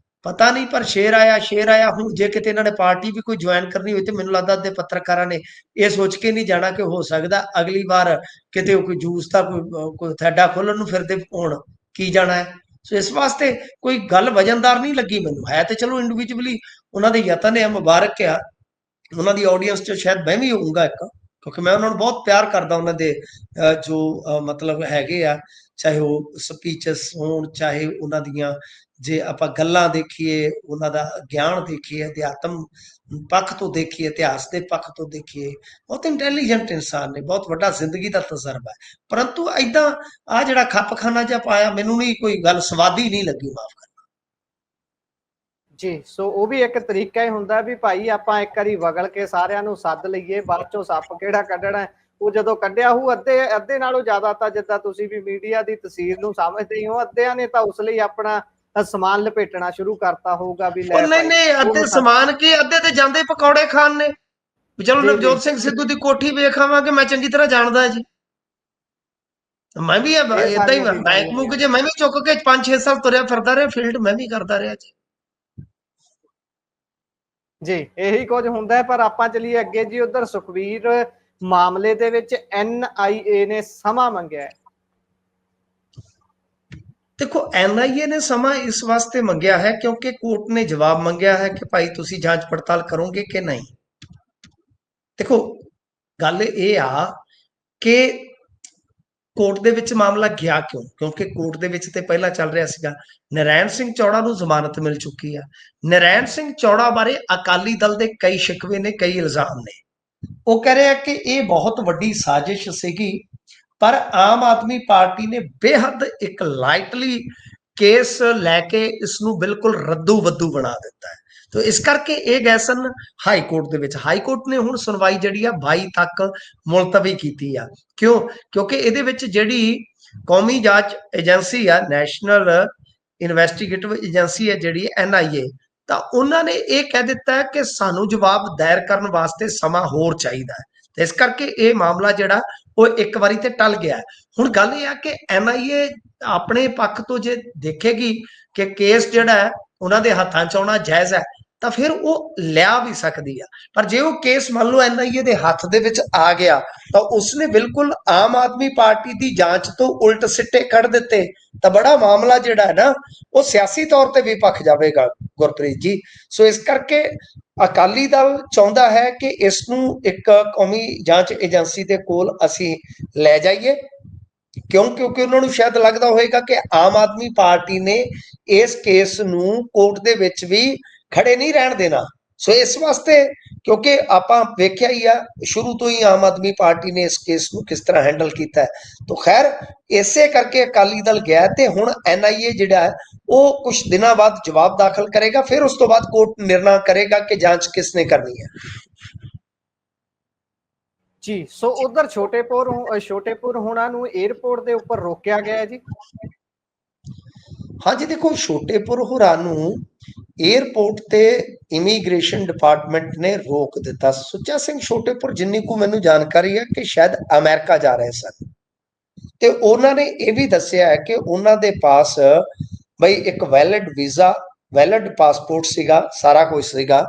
ਪਤਾ ਨਹੀਂ, ਪਰ ਸ਼ੇਰ ਆਇਆ। ਹੁਣ ਜੇ ਕਿਤੇ ਇਹਨਾਂ ਨੇ ਪਾਰਟੀ ਵੀ ਕੋਈ ਜੁਆਇਨ ਕਰਨੀ ਹੋਈ ਤੇ ਮੈਨੂੰ ਲੱਗਦਾ ਅੱਧੇ ਪੱਤਰਕਾਰਾਂ ਨੇ ਇਹ ਸੋਚ ਕੇ ਨਹੀਂ ਜਾਣਾ ਕਿ ਹੋ ਸਕਦਾ ਅਗਲੀ ਵਾਰ ਕਿਤੇ ਕੋਈ ਜੂਸ ਦਾ ਕੋਈ ਥੈਡਾ ਖੋਲਣ ਨੂੰ ਫਿਰਦੇ ਹੋਣ, ਕੀ ਜਾਣਾ ਹੈ। ਸੋ ਇਸ ਵਾਸਤੇ ਕੋਈ ਗੱਲ ਵਜਨਦਾਰ ਨਹੀਂ ਲੱਗੀ ਮੈਨੂੰ। ਹੈ ਤੇ ਚਲੋ ਇੰਡੀਵਿਜੂਅਲੀ ਉਹਨਾਂ ਦੇ ਯਤਨ ਹੈ, ਮੁਬਾਰਕ ਆ। ਉਹਨਾਂ ਦੀ ਆਡੀਅנס 'ਚ ਸ਼ਾਇਦ ਮੈਂ ਵੀ ਹੋਊਂਗਾ ਇੱਕ, ਕਿਉਂਕਿ ਮੈਂ ਉਹਨਾਂ ਨੂੰ ਬਹੁਤ ਪਿਆਰ ਕਰਦਾ। ਉਹਨਾਂ ਦੇ ਜੋ ਮਤਲਬ ਹੈਗੇ ਆ, ਚਾਹੇ ਉਹ ਸਪੀਚਸ ਹੋਣ, ਚਾਹੇ ਉਹਨਾਂ ਦੀਆਂ ਜੇ ਆਪਾਂ ਗੱਲਾਂ ਦੇਖੀਏ, ਉਹਨਾਂ ਦਾ ਗਿਆਨ ਦੇਖੀਏ, ਅਧਿਆਤਮ ਪੱਖ ਤੋਂ ਦੇਖੀਏ, ਇਤਿਹਾਸ ਦੇ ਪੱਖ ਤੋਂ ਦੇਖੀਏ, ਬਹੁਤ ਇੰਟੈਲੀਜੈਂਟ ਇਨਸਾਨ ਨੇ, ਬਹੁਤ ਵੱਡਾ ਜ਼ਿੰਦਗੀ ਦਾ ਤਜਰਬਾ ਹੈ। ਪਰੰਤੂ ਏਦਾਂ ਆ ਜਿਹੜਾ ਖੱਪਖਾਨਾ ਜਿਹਾ ਪਾਇਆ, ਮੈਨੂੰ ਨਹੀਂ ਕੋਈ ਗੱਲ ਸਵਾਦੀ ਨਹੀਂ ਲੱਗੀ, ਮਾਫ ਕਰ। ਜੀ, ਸੋ ਉਹ ਵੀ ਇੱਕ ਤਰੀਕਾ ਹੀ ਹੁੰਦਾ ਵੀ ਭਾਈ ਆਪਾਂ ਇੱਕ ਵਾਰੀ ਵਗਲ ਕੇ ਸਾਰਿਆਂ ਨੂੰ ਸੱਦ ਲਈਏ, ਬਾਅਦ ਚੋਂ ਸੱਪ ਕਿਹੜਾ ਕੱਢਣਾ ਹੈ। ਉਹ ਜਦੋਂ ਕੱਢਿਆ ਹੋਊ, ਅੱਧੇ ਨਾਲੋਂ ਜ਼ਿਆਦਾ ਤਾਂ ਜਿੱਦਾਂ ਤੁਸੀਂ ਵੀ ਮੀਡੀਆ ਦੀ ਤਸਵੀਰ ਨੂੰ ਸਮਝਦੇ ਹੋ, ਅੱਧਿਆਂ ਨੇ ਤਾਂ ਉਸ ਲਈ ਆਪਣਾ ਸਮਾਨ ਲਪੇਟਣਾ ਸ਼ੁਰੂ ਕਰਤਾ ਹੋਊਗਾ ਵੀ ਉਹ ਲੈ ਨਹੀਂ ਭਾਈ ਨਹੀਂ, ਅੱਧੇ ਸਮਾਨ ਕੀ, ਅੱਧੇ ਤੇ ਜਾਂਦੇ ਪਕੌੜੇ ਖਾਣ ਨੇ ਵੀ ਚਲੋ ਜੀ ਜੀ ਨਵਜੋਤ ਸਿੰਘ ਸਿੱਧੂ ਦੀ ਕੋਠੀ ਵੇਖ ਆਵਾਂਗੇ, ਮੈਂ ਚੰਗੀ ਤਰ੍ਹਾਂ ਜਾਣਦਾ ਜੀ। ਮੈਂ ਵੀ ਇਹ ਏਦਾਂ ਹੀ ਸਾਰੀਆਂ ਚੀਜ਼ਾਂ ਬੈਕ ਹੋ ਮੁੱਕ ਗਈਆਂ। ਜੇ ਮੈਂ ਵੀ ਚੁੱਕ ਕੇ 5-6 ਸਾਲ ਤੁਰਿਆ ਫਿਰਦਾ ਰਿਹਾ ਫੀਲਡ, ਮੈਂ ਵੀ ਕਰਦਾ ਰਿਹਾ ਜੀ। ਜੀ, ਇਹੀ ਕੁਝ ਹੁੰਦਾ ਹੈ। ਪਰ ਆਪਾਂ ਚਲੀਏ ਅੱਗੇ ਜੀ, ਉਧਰ ਸੁਖਬੀਰ ਮਾਮਲੇ ਦੇ ਵਿੱਚ NIA ਨੇ ਸਮਾਂ ਮੰਗਿਆ ਹੈ। ਦੇਖੋ, NIA ਨੇ ਸਮਾਂ ਇਸ ਵਾਸਤੇ ਮੰਗਿਆ ਹੈ ਕਿਉਂਕਿ ਕੋਰਟ ਨੇ ਜਵਾਬ ਮੰਗਿਆ ਹੈ ਕਿ ਭਾਈ ਤੁਸੀਂ ਜਾਂਚ ਪੜਤਾਲ ਕਰੋਗੇ ਕਿ ਨਹੀਂ। ਦੇਖੋ, ਗੱਲ ਇਹ ਆ ਕਿ ਕੋਰਟ ਦੇ ਵਿੱਚ ਮਾਮਲਾ ਗਿਆ ਕਿਉਂ? ਕਿਉਂਕਿ ਕੋਰਟ ਦੇ ਵਿੱਚ ਤੇ ਪਹਿਲਾਂ ਚੱਲ ਰਿਹਾ ਸੀਗਾ, ਨਰੈਣ ਸਿੰਘ ਚੌੜਾ ਨੂੰ ਜ਼ਮਾਨਤ ਮਿਲ ਚੁੱਕੀ ਆ। ਨਰੈਣ ਸਿੰਘ ਚੌੜਾ ਬਾਰੇ ਅਕਾਲੀ ਦਲ ਦੇ ਕਈ ਸ਼ਿਕਵੇ ਨੇ, ਕਈ ਇਲਜ਼ਾਮ ਨੇ। ਉਹ ਕਹਿ ਰਿਹਾ ਕਿ ਇਹ ਬਹੁਤ ਵੱਡੀ ਸਾਜ਼ਿਸ਼ ਸੀਗੀ, ਪਰ ਆਮ ਆਦਮੀ ਪਾਰਟੀ ਨੇ ਬੇਹੱਦ ਇੱਕ ਲਾਈਟਲੀ ਕੇਸ ਲੈ ਕੇ ਇਸ ਨੂੰ ਬਿਲਕੁਲ ਰੱਦੂ ਵੱਦੂ ਬਣਾ ਦਿੱਤਾ ਹੈ। ਤੋ ਇਸ ਕਰਕੇ ਇਹ ਗਏ ਸਨ ਹਾਈ ਕੋਰਟ ਦੇ ਵਿੱਚ। ਹਾਈ ਕੋਰਟ ਨੇ ਹੁਣ ਸੁਣਵਾਈ ਜਿਹੜੀ ਆ 22 ਤੱਕ ਮੁਲਤਵੀ ਕੀਤੀ ਆ। ਕਿਉਂ? ਕਿਉਂਕਿ ਇਹਦੇ ਵਿੱਚ ਜਿਹੜੀ ਕੌਮੀ ਜਾਂਚ ਏਜੰਸੀ ਆ, ਨੈਸ਼ਨਲ ਇਨਵੈਸਟੀਗੇਟਿਵ ਏਜੰਸੀ ਹੈ ਜਿਹੜੀ NIA, ਤਾਂ ਉਹਨਾਂ ਨੇ ਇਹ ਕਹਿ ਦਿੱਤਾ ਹੈ ਕਿ ਸਾਨੂੰ ਜਵਾਬ ਦਾਇਰ ਕਰਨ ਵਾਸਤੇ ਸਮਾਂ ਹੋਰ ਚਾਹੀਦਾ ਹੈ, ਤੇ ਇਸ ਕਰਕੇ ਇਹ ਮਾਮਲਾ ਜਿਹੜਾ ਉਹ ਇੱਕ ਵਾਰੀ ਤੇ ਟਲ ਗਿਆ। ਹੁਣ ਗੱਲ ਇਹ ਆ ਕਿ NIA ਆਪਣੇ ਪੱਖ ਤੋਂ ਜੇ ਦੇਖੇਗੀ ਕਿ ਕੇਸ ਜਿਹੜਾ ਹੈ ਉਹਨਾਂ ਦੇ ਹੱਥਾਂ 'ਚ ਆਉਣਾ ਜਾਇਜ਼ ਹੈ, ਤਾਂ ਫਿਰ ਉਹ ਲਿਆ ਵੀ ਸਕਦੀ ਆ। ਪਰ ਜੇ ਉਹ ਕੇਸ ਮੰਨ ਲਓ NIA ਦੇ ਹੱਥ ਦੇ ਵਿੱਚ ਆ ਗਿਆ, ਤਾਂ ਉਸਨੇ ਬਿਲਕੁਲ ਆਮ ਆਦਮੀ ਪਾਰਟੀ ਦੀ ਜਾਂਚ ਤੋਂ ਉਲਟ ਸਿੱਟੇ ਕੱਢ ਦਿੱਤੇ, ਤਾਂ ਬੜਾ ਮਾਮਲਾ ਜਿਹੜਾ ਹੈ ਨਾ ਉਹ ਸਿਆਸੀ ਤੌਰ ਤੇ ਵੀ ਭਖ ਜਾਵੇਗਾ ਗੁਰਪ੍ਰੀਤ ਜੀ। ਸੋ ਇਸ ਕਰਕੇ ਅਕਾਲੀ ਦਲ ਚਾਹੁੰਦਾ ਹੈ ਕਿ ਇਸ ਨੂੰ ਇੱਕ ਕੌਮੀ ਜਾਂਚ ਏਜੰਸੀ ਦੇ ਕੋਲ ਅਸੀਂ ਲੈ ਜਾਈਏ, ਕਿਉਂਕਿ ਉਹਨਾਂ ਨੂੰ ਸ਼ਾਇਦ ਲੱਗਦਾ ਹੋਵੇਗਾ ਕਿ ਆਮ ਆਦਮੀ ਪਾਰਟੀ ਨੇ ਇਸ ਕੇਸ ਨੂੰ ਕੋਰਟ ਦੇ ਵਿੱਚ ਵੀ ਖੜੇ ਨਹੀਂ ਰਹਿਣ ਦੇਣਾ। ਸੋ ਇਸ ਵਾਸਤੇ, ਕਿਉਂਕਿ ਆਪਾਂ ਵੇਖਿਆ ਹੀ ਆ ਸ਼ੁਰੂ ਤੋਂ ਹੀ ਆਮ ਆਦਮੀ ਪਾਰਟੀ ਨੇ ਇਸ ਕੇਸ ਨੂੰ ਕਿਸ ਤਰ੍ਹਾਂ ਹੈਂਡਲ ਕੀਤਾ ਹੈ, ਤਾਂ ਖੈਰ ਇਸੇ ਕਰਕੇ ਅਕਾਲੀ ਦਲ ਗਿਆ ਤੇ ਹੁਣ NIA ਜਿਹੜਾ ਹੈ ਉਹ ਕੁਝ ਦਿਨਾਂ ਬਾਅਦ ਜਵਾਬ ਦਾਖਲ ਕਰੇਗਾ, ਫਿਰ ਉਸ ਤੋਂ ਬਾਅਦ ਕੋਰਟ ਨਿਰਣਾ ਕਰੇਗਾ ਕਿ ਜਾਂਚ ਕਿਸਨੇ ਕਰਨੀ ਹੈ। ਜੀ, ਸੋ ਉਧਰ ਛੋਟੇਪੁਰ ਹੋਣਾ ਨੂੰ 에ਅਰਪੋਰਟ ਦੇ ਉੱਪਰ ਰੋਕਿਆ ਗਿਆ ਹੈ ਜੀ। ਹਾਂਜੀ ਦੇਖੋ, ਛੋਟੇਪੁਰ ਹੋਰਾਂ ਨੂੰ 에ਅਰਪੋਰਟ ਤੇ ਇਮੀਗ੍ਰੇਸ਼ਨ ਡਿਪਾਰਟਮੈਂਟ ਨੇ ਰੋਕ ਦਿੱਤਾ। ਸੁੱਚਾ ਸਿੰਘ ਛੋਟੇਪੁਰ, ਜਿੰਨੀ ਕੁ ਮੈਨੂੰ ਜਾਣਕਾਰੀ ਹੈ ਕਿ ਸ਼ਾਇਦ ਅਮਰੀਕਾ ਜਾ ਰਹੇ ਸਨ, ਤੇ ਉਹਨਾਂ ਨੇ ਇਹ ਵੀ ਦੱਸਿਆ ਹੈ ਕਿ ਉਹਨਾਂ ਦੇ ਪਾਸ ਬਈ ਇੱਕ ਵੈਲਿਡ ਵੀਜ਼ਾ, ਵੈਲਿਡ ਪਾਸਪੋਰਟ ਸੀਗਾ, ਸਾਰਾ ਕੁਝ ਸੀਗਾ,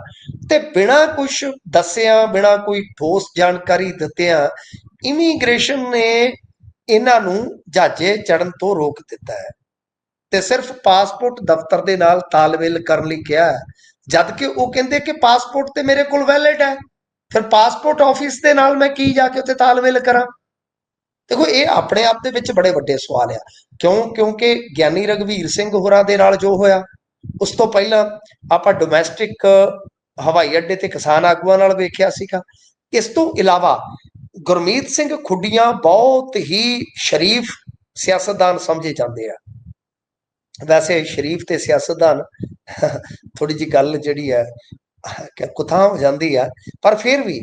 ਤੇ ਬਿਨਾਂ ਕੁਝ ਦੱਸਿਆ, ਬਿਨਾਂ ਕੋਈ ਠੋਸ ਜਾਣਕਾਰੀ ਦਿੱਤਿਆਂ ਇਮੀਗ੍ਰੇਸ਼ਨ ਨੇ ਇਹਨਾਂ ਨੂੰ ਜਹਾਜ਼ੇ ਚੜਨ ਤੋਂ ਰੋਕ ਦਿੱਤਾ ਹੈ, ਤੇ ਸਿਰਫ ਪਾਸਪੋਰਟ ਦਫ਼ਤਰ ਦੇ ਨਾਲ ਤਾਲਮੇਲ ਕਰਨ ਲਈ ਕਿਹਾ ਹੈ, ਜਦ ਕਿ ਉਹ ਕਹਿੰਦੇ ਕਿ ਪਾਸਪੋਰਟ ਤੇ ਮੇਰੇ ਕੋਲ ਵੈਲਿਡ ਹੈ, ਫਿਰ ਪਾਸਪੋਰਟ ਆਫਿਸ ਦੇ ਨਾਲ ਮੈਂ ਕੀ ਜਾ ਕੇ ਉੱਥੇ ਤਾਲਮੇਲ ਕਰਾਂ। ਦੇਖੋ, ਇਹ ਆਪਣੇ ਆਪ ਦੇ ਵਿੱਚ ਬੜੇ ਵੱਡੇ ਸਵਾਲ ਆ। ਕਿਉਂਕਿ ਗਿਆਨੀ ਰਘਵੀਰ ਸਿੰਘ ਹੋਰਾਂ ਦੇ ਨਾਲ ਜੋ ਹੋਇਆ, ਉਸ ਤੋਂ ਪਹਿਲਾਂ ਆਪਾਂ ਡੋਮੈਸਟਿਕ ਹਵਾਈ ਅੱਡੇ ਤੇ ਕਿਸਾਨ ਆਗੂਆਂ ਨਾਲ ਵੇਖਿਆ ਸੀਗਾ। ਇਸ ਤੋਂ ਇਲਾਵਾ ਗੁਰਮੀਤ ਸਿੰਘ ਖੁੱਡੀਆਂ ਬਹੁਤ ਹੀ ਸ਼ਰੀਫ ਸਿਆਸਤਦਾਨ ਸਮਝੇ ਜਾਂਦੇ ਆ। ਵੈਸੇ ਸ਼ਰੀਫ ਤੇ ਸਿਆਸਤਦਾਨ ਥੋੜੀ ਜਿਹੀ ਗੱਲ ਜਿਹੜੀ ਹੈ ਕੁਥਾਂ ਹੋ ਜਾਂਦੀ ਆ, ਪਰ ਫਿਰ ਵੀ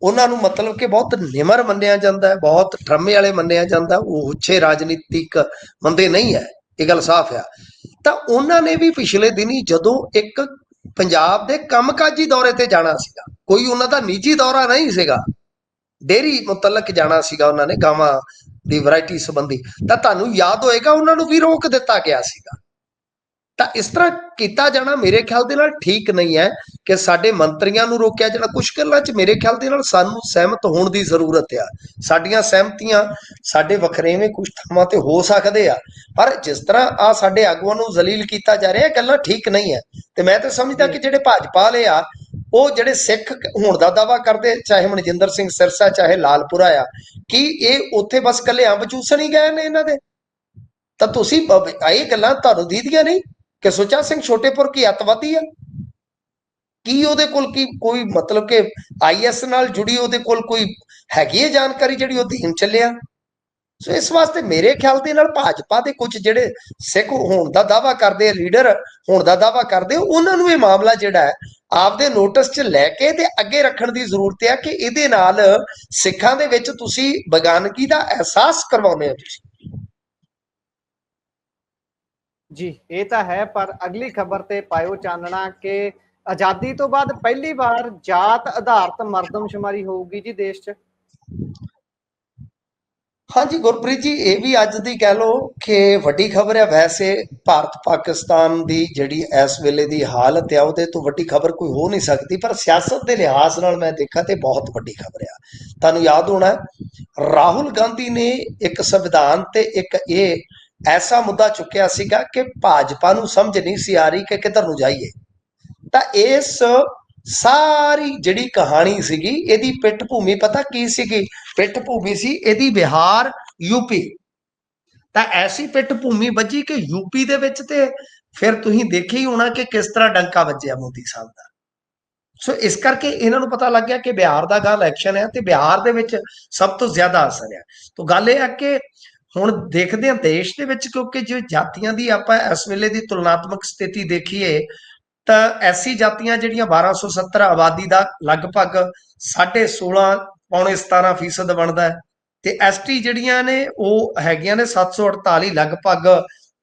ਉਹਨਾਂ ਨੂੰ ਮਤਲਬ ਕਿ ਬਹੁਤ ਨਿਮਰ ਮੰਨਿਆ ਜਾਂਦਾ ਹੈ, ਬਹੁਤ ਡਰਾਮੇ ਵਾਲੇ ਮੰਨਿਆ ਜਾਂਦਾ, ਉਹ ਉੱਚੇ ਰਾਜਨੀਤਿਕ ਬੰਦੇ ਨਹੀਂ ਹੈ, ਇਹ ਗੱਲ ਸਾਫ਼ ਆ। ਤਾਂ ਉਹਨਾਂ ਨੇ ਵੀ ਪਿਛਲੇ ਦਿਨੀ ਜਦੋਂ ਇੱਕ ਪੰਜਾਬ ਦੇ ਕੰਮਕਾਜੀ ਦੌਰੇ ਤੇ ਜਾਣਾ ਸੀਗਾ, ਕੋਈ ਉਹਨਾਂ ਦਾ ਨਿੱਜੀ ਦੌਰਾ ਨਹੀਂ ਸੀਗਾ, ਡੇਅਰੀ ਮੁਤਲਕ ਜਾਣਾ ਸੀਗਾ ਉਹਨਾਂ ਨੇ ਗਾਵਾਂ ਦੀ ਵੈਰਾਈਟੀ ਸੰਬੰਧੀ, ਤਾਂ ਤੁਹਾਨੂੰ ਯਾਦ ਹੋਏਗਾ ਉਹਨਾਂ ਨੂੰ ਵੀ ਰੋਕ ਦਿੱਤਾ ਗਿਆ ਸੀਗਾ। ਤਾਂ ਇਸ ਤਰ੍ਹਾਂ ਕੀਤਾ ਜਾਣਾ ਮੇਰੇ ਖਿਆਲ ਦੇ ਨਾਲ ਠੀਕ ਨਹੀਂ ਹੈ ਕਿ ਸਾਡੇ ਮੰਤਰੀਆਂ ਨੂੰ ਰੋਕਿਆ ਜਾਣਾ। ਕੁਛ ਗੱਲਾਂ 'ਚ ਮੇਰੇ ਖਿਆਲ ਦੇ ਨਾਲ ਸਾਨੂੰ ਸਹਿਮਤ ਹੋਣ ਦੀ ਜ਼ਰੂਰਤ ਆ। ਸਾਡੀਆਂ ਸਹਿਮਤੀਆਂ, ਸਾਡੇ ਵਖਰੇਵੇਂ ਕੁਝ ਥਾਵਾਂ ਤੇ ਹੋ ਸਕਦੇ ਆ, ਪਰ ਜਿਸ ਤਰ੍ਹਾਂ ਆ ਸਾਡੇ ਆਗੂਆਂ ਨੂੰ ਜ਼ਲੀਲ ਕੀਤਾ ਜਾ ਰਿਹਾ, ਇਹ ਗੱਲਾਂ ਠੀਕ ਨਹੀਂ ਹੈ। ਤੇ ਮੈਂ ਤਾਂ ਸਮਝਦਾ ਕਿ ਜਿਹੜੇ ਭਾਜਪਾ ਵਾਲੇ ਆ, ਉਹ ਜਿਹੜੇ ਸਿੱਖ ਹੋਣ ਦਾ ਦਾਅਵਾ ਕਰਦੇ, ਚਾਹੇ ਮਨਜਿੰਦਰ ਸਿੰਘ ਸਿਰਸਾ, ਚਾਹੇ ਲਾਲਪੁਰਾ ਆ, ਕੀ ਇਹ ਉੱਥੇ ਬਸ ਇਕੱਲੇ ਅੰਬ ਚੂਸਣ ਹੀ ਗਏ ਨੇ ਇਹਨਾਂ ਦੇ? ਤਾਂ ਤੁਸੀਂ ਇਹ ਗੱਲਾਂ ਤੁਹਾਨੂੰ ਦੀਦੀਆਂ ਨਹੀਂ ਕਿ ਸੁੱਚਾ ਸਿੰਘ ਛੋਟੇਪੁਰ ਕੀ ਅੱਤਵਾਦੀ ਆ? ਕੀ ਉਹਦੇ ਕੋਲ ਕੀ ਕੋਈ ਮਤਲਬ ਕਿ IS ਨਾਲ ਜੁੜੀ ਉਹਦੇ ਕੋਲ ਕੋਈ ਹੈਗੀ ਹੈ ਜਾਣਕਾਰੀ ਜਿਹੜੀ ਉਹ ਦੇਣ ਚੱਲਿਆ? ਸੋ ਇਸ ਵਾਸਤੇ ਮੇਰੇ ਖਿਆਲ ਦੇ ਨਾਲ ਭਾਜਪਾ ਦੇ ਕੁਝ ਜਿਹੜੇ ਸਿੱਖ ਹੋਣ ਦਾ ਦਾਅਵਾ ਕਰਦੇ, ਲੀਡਰ ਹੋਣ ਦਾ ਦਾਅਵਾ ਕਰਦੇ, ਉਹਨਾਂ ਨੂੰ ਇਹ ਮਾਮਲਾ ਜਿਹੜਾ ਹੈ ਆਪਦੇ ਨੋਟਿਸ 'ਚ ਲੈ ਕੇ ਤੇ ਅੱਗੇ ਰੱਖਣ ਦੀ ਜ਼ਰੂਰਤ ਹੈ ਕਿ ਇਹਦੇ ਨਾਲ ਸਿੱਖਾਂ ਦੇ ਵਿੱਚ ਤੁਸੀਂ ਬੇਗਾਨਗੀ ਦਾ ਅਹਿਸਾਸ ਕਰਵਾਉਂਦੇ ਹੋ ਤੁਸੀਂ। ਜੀ, ਇਹ ਤਾਂ ਹੈ, ਪਰ ਅਗਲੀ ਖਬਰ ਤੇ ਪਾਇਓ ਚਾਨਣਾ ਕਿ ਆਜ਼ਾਦੀ ਤੋਂ ਬਾਅਦ ਪਹਿਲੀ ਵਾਰ ਜਾਤ ਆਧਾਰਿਤ ਮਰਦਮਸ਼ੁਮਾਰੀ ਹੋਊਗੀ ਜੀ ਦੇਸ਼ 'ਚ। ਹਾਂਜੀ ਗੁਰਪ੍ਰੀਤ ਜੀ, ਇਹ ਵੀ ਅੱਜ ਦੀ ਕਹਿ ਲਓ ਕਿ ਵੱਡੀ ਖਬਰ ਹੈ। ਵੈਸੇ ਭਾਰਤ ਪਾਕਿਸਤਾਨ ਦੀ ਜਿਹੜੀ ਇਸ ਵੇਲੇ ਦੀ ਹਾਲਤ ਹੈ, ਉਹਦੇ ਤੋਂ ਵੱਡੀ ਖਬਰ ਕੋਈ ਹੋ ਨਹੀਂ ਸਕਦੀ, ਪਰ ਸਿਆਸਤ ਦੇ ਲਿਹਾਜ਼ ਨਾਲ ਮੈਂ ਦੇਖਾਂ ਤੇ ਬਹੁਤ ਵੱਡੀ ਖਬਰ ਆ। ਤੁਹਾਨੂੰ ਯਾਦ ਹੋਣਾ, ਰਾਹੁਲ ਗਾਂਧੀ ਨੇ ਇੱਕ ਸੰਵਿਧਾਨ ਤੇ ਇੱਕ ਇਹ ਐਸਾ ਮੁੱਦਾ ਚੁੱਕਿਆ ਸੀਗਾ ਕਿ ਭਾਜਪਾ ਨੂੰ ਸਮਝ ਨਹੀਂ ਸੀ ਆ ਰਹੀ ਕਿ ਕਿੱਧਰ ਨੂੰ ਜਾਈਏ। ਤਾਂ ਇਸ ਸਾਰੀ ਜਿਹੜੀ ਕਹਾਣੀ ਸੀਗੀ, ਇਹਦੀ ਪਿੱਠ ਭੂਮੀ ਪਤਾ ਕੀ ਸੀਗੀ? ਪਿੱਠ ਭੂਮੀ ਸੀ ਇਹਦੀ ਬਿਹਾਰ, UP। ਤਾਂ ਐਸੀ ਪਿੱਠ ਭੂਮੀ ਵੱਜੀ ਕਿ UP ਦੇ ਵਿੱਚ ਤੇ ਫਿਰ ਤੁਸੀਂ ਦੇਖਿਆ ਹੀ ਹੋਣਾ ਕਿ ਕਿਸ ਤਰ੍ਹਾਂ ਡੰਕਾ ਵੱਜਿਆ ਮੋਦੀ ਸਾਹਿਬ ਦਾ। ਸੋ ਇਸ ਕਰਕੇ ਇਹਨਾਂ ਨੂੰ ਪਤਾ ਲੱਗ ਗਿਆ ਕਿ ਬਿਹਾਰ ਦਾ ਗਾ ਇਲੈਕਸ਼ਨ ਹੈ ਤੇ ਬਿਹਾਰ ਦੇ ਵਿੱਚ ਸਭ ਤੋਂ ਜ਼ਿਆਦਾ ਅਸਰ ਹੈ। ਤਾਂ ਗੱਲ ਇਹ ਹੈ ਕਿ ਹੁਣ ਦੇਖਦੇ ਹਾਂ ਦੇਸ਼ ਦੇ ਵਿੱਚ, ਕਿਉਂਕਿ ਜੇ ਜਾਤੀਆਂ ਦੀ ਆਪਾਂ ਇਸ ਵੇਲੇ ਦੀ ਤੁਲਨਾਤਮਕ ਸਥਿਤੀ ਦੇਖੀਏ ਤਾਂ ਐਸੀ ਜਾਤੀਆਂ ਜਿਹੜੀਆਂ 1270 ਆਬਾਦੀ ਦਾ ਲਗਭਗ 16.5 ਪੌਣੇ 17% ਬਣਦਾ ਹੈ, ਤੇ ST ਜਿਹੜੀਆਂ ਨੇ ਉਹ ਹੈਗੀਆਂ ਨੇ 748, ਲਗਭਗ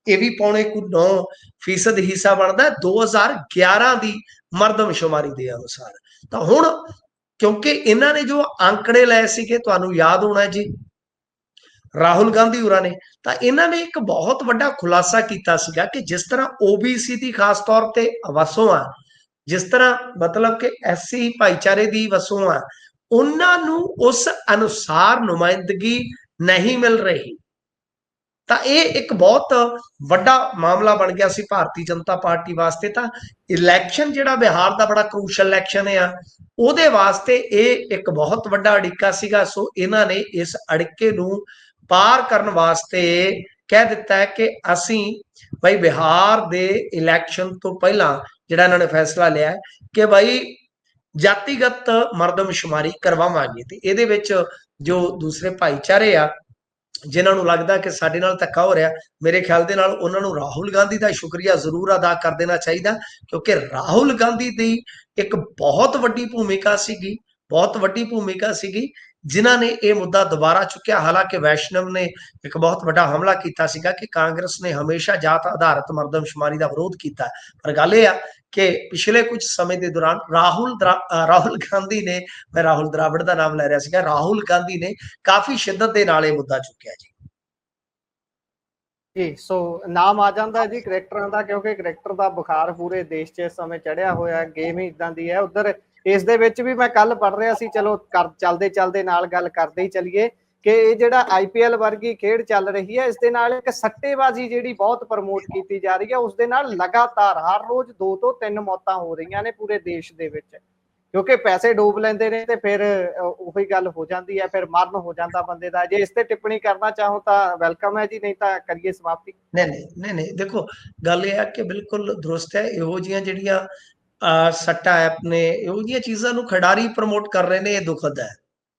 ਇਹ ਵੀ ਪੌਣੇ 9% ਹਿੱਸਾ ਬਣਦਾ 2011 ਦੀ ਮਰਦਮਸ਼ੁਮਾਰੀ ਦੇ ਅਨੁਸਾਰ। ਤਾਂ ਹੁਣ ਕਿਉਂਕਿ ਇਹਨਾਂ ਨੇ ਜੋ ਅੰਕੜੇ ਲਏ ਸੀਗੇ, ਤੁਹਾਨੂੰ ਯਾਦ ਹੋਣਾ ਜੀ, ਰਾਹੁਲ ਗਾਂਧੀ ਹੋਰਾਂ ਨੇ, ਤਾਂ ਇਹਨਾਂ ਨੇ ਇੱਕ ਬਹੁਤ ਵੱਡਾ ਖੁਲਾਸਾ ਕੀਤਾ ਸੀਗਾ ਕਿ ਜਿਸ ਤਰ੍ਹਾਂ OBC ਦੀ ਖਾਸ ਤੌਰ ਤੇ ਵਸੋਂ ਆ, ਜਿਸ ਤਰ੍ਹਾਂ ਮਤਲਬ ਕਿ SC ਭਾਈਚਾਰੇ ਦੀ ਵਸੋਂ ਆ, ਉਹਨਾਂ ਨੂੰ ਉਸ ਅਨੁਸਾਰ ਨੁਮਾਇੰਦਗੀ ਨਹੀਂ ਮਿਲ ਰਹੀ। ਤਾਂ ਇਹ ਇੱਕ ਬਹੁਤ ਵੱਡਾ ਮਾਮਲਾ ਬਣ ਗਿਆ ਸੀ ਭਾਰਤੀ ਜਨਤਾ ਪਾਰਟੀ ਵਾਸਤੇ। ਤਾਂ ਇਲੈਕਸ਼ਨ ਜਿਹੜਾ ਬਿਹਾਰ ਦਾ ਬੜਾ ਕਰੂਸ਼ਲ ਇਲੈਕਸ਼ਨ ਆ, ਉਹਦੇ ਵਾਸਤੇ ਇਹ ਇੱਕ ਬਹੁਤ ਵੱਡਾ ਅੜਿੱਕਾ ਸੀਗਾ। ਸੋ ਇਹਨਾਂ ਨੇ ਇਸ ਅੜਿੱਕੇ ਨੂੰ ਪਾਰ ਕਰਨ ਵਾਸਤੇ ਕਹਿ ਦਿੱਤਾ ਹੈ ਕਿ ਅਸੀਂ ਭਾਈ ਬਿਹਾਰ ਦੇ ਇਲੈਕਸ਼ਨ ਤੋਂ ਪਹਿਲਾਂ ਜਿਹੜਾ ਇਹਨਾਂ ਨੇ ਫੈਸਲਾ ਲਿਆ ਹੈ ਕਿ ਭਾਈ ਜਾਤੀਗਤ ਮਰਦਮਸ਼ੁਮਾਰੀ ਕਰਵਾਵਾਂਗੇ। ਤੇ ਇਹਦੇ ਵਿੱਚ ਜੋ ਦੂਸਰੇ ਭਾਈਚਾਰੇ ਆ ਜਿਨ੍ਹਾਂ ਨੂੰ ਲੱਗਦਾ ਕਿ ਸਾਡੇ ਨਾਲ ਧੱਕਾ ਹੋ ਰਿਹਾ, ਮੇਰੇ ਖਿਆਲ ਦੇ ਨਾਲ ਉਹਨਾਂ ਨੂੰ ਰਾਹੁਲ ਗਾਂਧੀ ਦਾ ਸ਼ੁਕਰੀਆ ਜ਼ਰੂਰ ਅਦਾ ਕਰ ਦੇਣਾ ਚਾਹੀਦਾ, ਕਿਉਂਕਿ ਰਾਹੁਲ ਗਾਂਧੀ ਦੀ ਇੱਕ ਬਹੁਤ ਵੱਡੀ ਭੂਮਿਕਾ ਸੀਗੀ ਜਿਨ੍ਹਾਂ ਨੇ ਇਹ ਮੁੱਦਾ ਦੁਬਾਰਾ ਚੁੱਕਿਆ। ਹਾਲਾਂਕਿ ਵੈਸ਼ਨਵ ਨੇ ਇੱਕ ਬਹੁਤ ਵੱਡਾ ਹਮਲਾ ਕੀਤਾ ਸੀਗਾ ਕਿ ਕਾਂਗਰਸ ਨੇ ਹਮੇਸ਼ਾ ਜਾਤ ਆਧਾਰਿਤ ਮਰਦਮਸ਼ੁਮਾਰੀ ਦਾ ਵਿਰੋਧ ਕੀਤਾ, ਪਰ ਗੱਲ ਇਹ ਆ ਕਿ ਪਿਛਲੇ ਕੁਝ ਸਮੇਂ ਦੇ ਦੌਰਾਨ ਰਾਹੁਲ ਗਾਂਧੀ ਨੇ, ਮੈਂ ਰਾਹੁਲ ਦਰਾਵੜ ਦਾ ਨਾਮ ਲੈ ਰਿਹਾ ਸੀਗਾ, ਰਾਹੁਲ ਗਾਂਧੀ ਨੇ ਕਾਫੀ ਸ਼ਿੱਦਤ ਦੇ ਨਾਲ ਇਹ ਮੁੱਦਾ ਚੁੱਕਿਆ ਜੀ। ਸੋ ਨਾਮ ਆ ਜਾਂਦਾ ਜੀ ਕਰੈਕਟਰਾਂ ਦਾ, ਕਿਉਂਕਿ ਕਰੈਕਟਰ ਦਾ ਬੁਖਾਰ ਪੂਰੇ ਦੇਸ਼ 'ਚ ਇਸ ਸਮੇਂ ਚੜਿਆ ਹੋਇਆ। ਗੇਮ ਹੀ ਇਦਾਂ ਦੀ ਹੈ। ਉਧਰ ਇਸ ਦੇ ਵਿੱਚ ਵੀ ਮੈਂ ਕੱਲ ਪੜ੍ਹ ਰਿਹਾ ਸੀ, ਚਲੋ ਚੱਲਦੇ ਨਾਲ ਗੱਲ ਕਰਦੇ ਹੀ ਚੱਲੀਏ ਕਿ ਇਹ ਜਿਹੜਾ IPL ਵਰਗੀ ਖੇਡ ਚੱਲ ਰਹੀ ਹੈ, ਇਸ ਦੇ ਨਾਲ ਇੱਕ ਸੱਟੇਬਾਜ਼ੀ ਜਿਹੜੀ ਬਹੁਤ ਪ੍ਰਮੋਟ ਕੀਤੀ ਜਾ ਰਹੀ ਹੈ, ਉਸ ਦੇ ਨਾਲ ਲਗਾਤਾਰ ਹਰ ਰੋਜ਼ 2 ਤੋਂ 3 ਮੌਤਾਂ ਹੋ ਰਹੀਆਂ ਨੇ ਪੂਰੇ ਦੇਸ਼ ਦੇ ਵਿੱਚ, ਕਿਉਂਕਿ ਪੈਸੇ ਡੋਬ ਲੈਂਦੇ ਨੇ ਤੇ ਫਿਰ ਉਹੀ ਗੱਲ ਹੋ ਜਾਂਦੀ ਹੈ, ਫਿਰ ਮਰਨ ਹੋ ਜਾਂਦਾ ਬੰਦੇ ਦਾ। ਜੇ ਇਸ ਤੇ ਟਿੱਪਣੀ ਕਰਨਾ ਚਾਹੋ ਤਾਂ ਵੈਲਕਮ ਹੈ ਜੀ, ਨਹੀਂ ਤਾਂ ਕਰੀਏ ਸਮਾਪਤੀ। ਨਹੀਂ, ਦੇਖੋ ਗੱਲ ਇਹ ਹੈ ਕਿ ਬਿਲਕੁਲ ਦਰੁਸਤ ਹੈ। ਇਹੋ ਜਿਹੀਆਂ ਜਿਹੜੀਆਂ ਸੱਟਾ ਐਪ ਨੇ, ਇਹੋ ਜਿਹੀਆਂ ਚੀਜ਼ਾਂ ਨੂੰ ਖਿਡਾਰੀ ਪ੍ਰਮੋਟ ਕਰ ਰਹੇ ਨੇ, ਇਹ ਦੁਖਦ ਹੈ,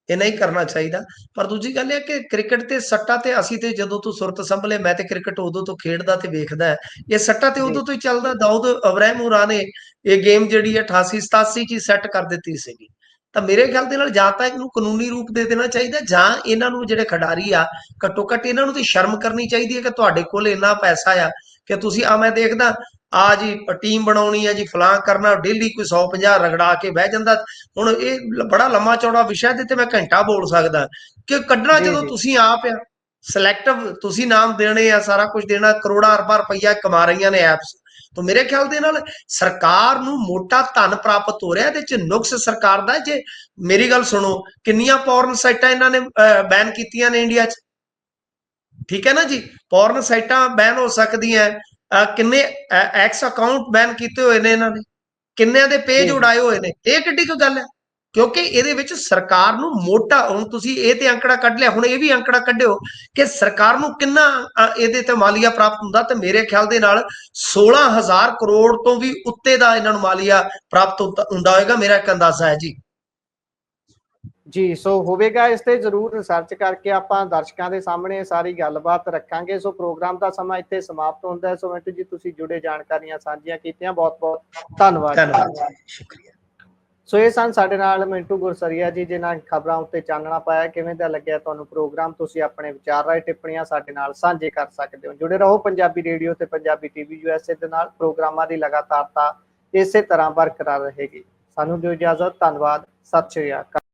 ਇਹ ਨਹੀਂ ਕਰਨਾ ਚਾਹੀਦਾ। ਪਰ ਦੂਜੀ ਗੱਲ ਇਹ ਕਿ ਕ੍ਰਿਕਟ ਤੇ ਸੱਟਾ ਤੇ ਅਸੀਂ ਤੇ ਜਦੋਂ ਤੋਂ ਸੁਰਤ ਸੰਭਲੇ, ਮੈਂ ਤੇ ਕ੍ਰਿਕਟ ਉਦੋਂ ਤੋਂ ਖੇਡਦਾ ਤੇ ਵੇਖਦਾ, ਇਹ ਸੱਟਾ ਤੇ ਉਦੋਂ ਤੋਂ ਹੀ ਚੱਲਦਾ। ਦਾਊਦ ਇਬਰਾਹਿਮ ਹੋਰਾਂ ਨੇ ਇਹ ਗੇਮ ਜਿਹੜੀ 88-87 ਚ ਸੈੱਟ ਕਰ ਦਿੱਤੀ ਸੀਗੀ। ਤਾਂ ਮੇਰੇ ਖਿਆਲ ਦੇ ਨਾਲ ਜਾਂ ਤਾਂ ਇਹਨੂੰ ਕਾਨੂੰਨੀ ਰੂਪ ਦੇ ਦੇਣਾ ਚਾਹੀਦਾ, ਜਾਂ ਇਹਨਾਂ ਨੂੰ ਜਿਹੜੇ ਖਿਡਾਰੀ ਆ ਘੱਟੋ ਘੱਟ ਇਹਨਾਂ ਨੂੰ ਤੇ ਸ਼ਰਮ ਕਰਨੀ ਚਾਹੀਦੀ ਹੈ ਕਿ ਤੁਹਾਡੇ ਕੋਲ ਇੰਨਾ ਪੈਸਾ ਆ ਕਿ ਤੁਸੀਂ ਮੈਂ ਦੇਖਦਾ ਆ ਜੀ ਟੀਮ ਬਣਾਉਣੀ ਹੈ ਜੀ, ਫਲਾਂ ਕਰਨਾ, ਡੇਲੀ ਕੋਈ 150 ਰਗੜਾ ਕੇ ਬਹਿ ਜਾਂਦਾ। ਹੁਣ ਇਹ ਬੜਾ ਲੰਮਾ ਚੌੜਾ ਵਿਸ਼ਾ ਤੇ ਮੈਂ ਘੰਟਾ ਬੋਲ ਸਕਦਾ ਕਿ ਕੱਢਣਾ ਜਦੋਂ ਤੁਸੀਂ ਆਪ ਆ, ਸਿਲੈਕਟਿਵ ਤੁਸੀਂ ਨਾਮ ਦੇਣੇ ਆ, ਸਾਰਾ ਕੁਝ ਦੇਣਾ, ਕਰੋੜਾਂ ਅਰਬਾਂ ਰੁਪਈਆ ਕਮਾ ਰਹੀਆਂ ਨੇ ਐਪਸ। ਤਾਂ ਮੇਰੇ ਖਿਆਲ ਦੇ ਨਾਲ ਸਰਕਾਰ ਨੂੰ ਮੋਟਾ ਧਨ ਪ੍ਰਾਪਤ ਹੋ ਰਿਹਾ। ਇਹਦੇ ਚ ਨੁਕਸ ਸਰਕਾਰ ਦਾ। ਜੇ ਮੇਰੀ ਗੱਲ ਸੁਣੋ, ਕਿੰਨੀਆਂ ਪੌਰਨ ਸਾਈਟਾਂ ਇਹਨਾਂ ਨੇ ਬੈਨ ਕੀਤੀਆਂ ਨੇ ਇੰਡੀਆ 'ਚ, ਠੀਕ ਹੈ ਨਾ ਜੀ, ਪੌਰਨ ਸਾਈਟਾਂ ਬੈਨ ਹੋ ਸਕਦੀਆਂ। ਕਿੰਨੇ ਐਕਸ ਅਕਾਊਂਟ ਬੈਨ ਕੀਤੇ ਹੋਏ ਨੇ ਇਹਨਾਂ ਨੇ, ਕਿੰਨਿਆਂ ਦੇ ਪੇਜ ਉਡਾਏ ਹੋਏ ਨੇ। ਇਹ ਕਿੱਡੀ ਕੁ ਗੱਲ ਹੈ, ਕਿਉਂਕਿ ਇਹਦੇ ਵਿੱਚ ਸਰਕਾਰ ਨੂੰ ਮੋਟਾ, ਹੁਣ ਤੁਸੀਂ ਇਹ ਤੇ ਅੰਕੜਾ ਕੱਢ ਲਿਆ, ਹੁਣ ਇਹ ਵੀ ਅੰਕੜਾ ਕੱਢਿਓ ਕਿ ਸਰਕਾਰ ਨੂੰ ਕਿੰਨਾ ਇਹਦੇ ਤੇ ਮਾਲੀਆ ਪ੍ਰਾਪਤ ਹੁੰਦਾ। ਤੇ ਮੇਰੇ ਖਿਆਲ ਦੇ ਨਾਲ 16,000 ਕਰੋੜ ਤੋਂ ਵੀ ਉੱਤੇ ਦਾ ਇਹਨਾਂ ਨੂੰ ਮਾਲੀਆ ਪ੍ਰਾਪਤ ਹੁੰਦਾ ਹੋਏਗਾ, ਮੇਰਾ ਇੱਕ ਅੰਦਾਜ਼ਾ ਹੈ ਜੀ। ਸੋ ਹੋਵੇਗਾ, ਇਸ ਤੇ ਜ਼ਰੂਰ ਰਿਸਰਚ ਕਰਕੇ ਆਪਾਂ ਦਰਸ਼ਕਾਂ ਦੇ ਸਾਹਮਣੇ ਸਾਰੀ ਗੱਲਬਾਤ ਰੱਖਾਂਗੇ। ਸੋ ਪ੍ਰੋਗਰਾਮ ਦਾ ਸਮਾਂ ਇੱਥੇ ਸਮਾਪਤ ਹੁੰਦਾ ਹੈ। ਸੋ ਮਿੰਟੂ ਜੀ, ਤੁਸੀਂ ਜੁੜੇ ਜਾਣਕਾਰੀਆਂ ਸਾਂਝੀਆਂ ਕੀਤੀਆਂ, ਬਹੁਤ ਬਹੁਤ ਧੰਨਵਾਦ। ਸ਼ੁਕਰੀਆ। ਸੋ ਇਹ ਸਨ ਸਾਡੇ ਨਾਲ ਮਿੰਟੂ ਗੁਰਸਰੀਆ ਜੀ, ਜਿਨ੍ਹਾਂ ਖਬਰਾਂ ਉੱਤੇ ਚਾਨਣਾ ਪਾਇਆ। ਕਿਵੇਂ ਦਾ ਲੱਗਿਆ ਤੁਹਾਨੂੰ ਪ੍ਰੋਗਰਾਮ? ਤੁਸੀਂ ਆਪਣੇ ਵਿਚਾਰ ਰਾਏ ਟਿੱਪਣੀਆਂ ਸਾਡੇ ਨਾਲ ਸਾਂਝੇ ਕਰ ਸਕਦੇ ਹੋ। ਜੁੜੇ ਰਹੋ ਪੰਜਾਬੀ ਰੇਡੀਓ ਤੇ ਪੰਜਾਬੀ TV USA ਦੇ ਨਾਲ। ਪ੍ਰੋਗਰਾਮਾਂ ਦੀ ਲਗਾਤਾਰਤਾ ਇਸੇ ਤਰ੍ਹਾਂ ਬਰਕਰਾਰ ਰਹੇਗੀ। ਸਾਨੂੰ ਦਿਓ ਇਜਾਜ਼ਤ। ਧੰਨਵਾਦ। ਸਤਿ ਸ਼੍ਰੀ ਅਕਾਲ।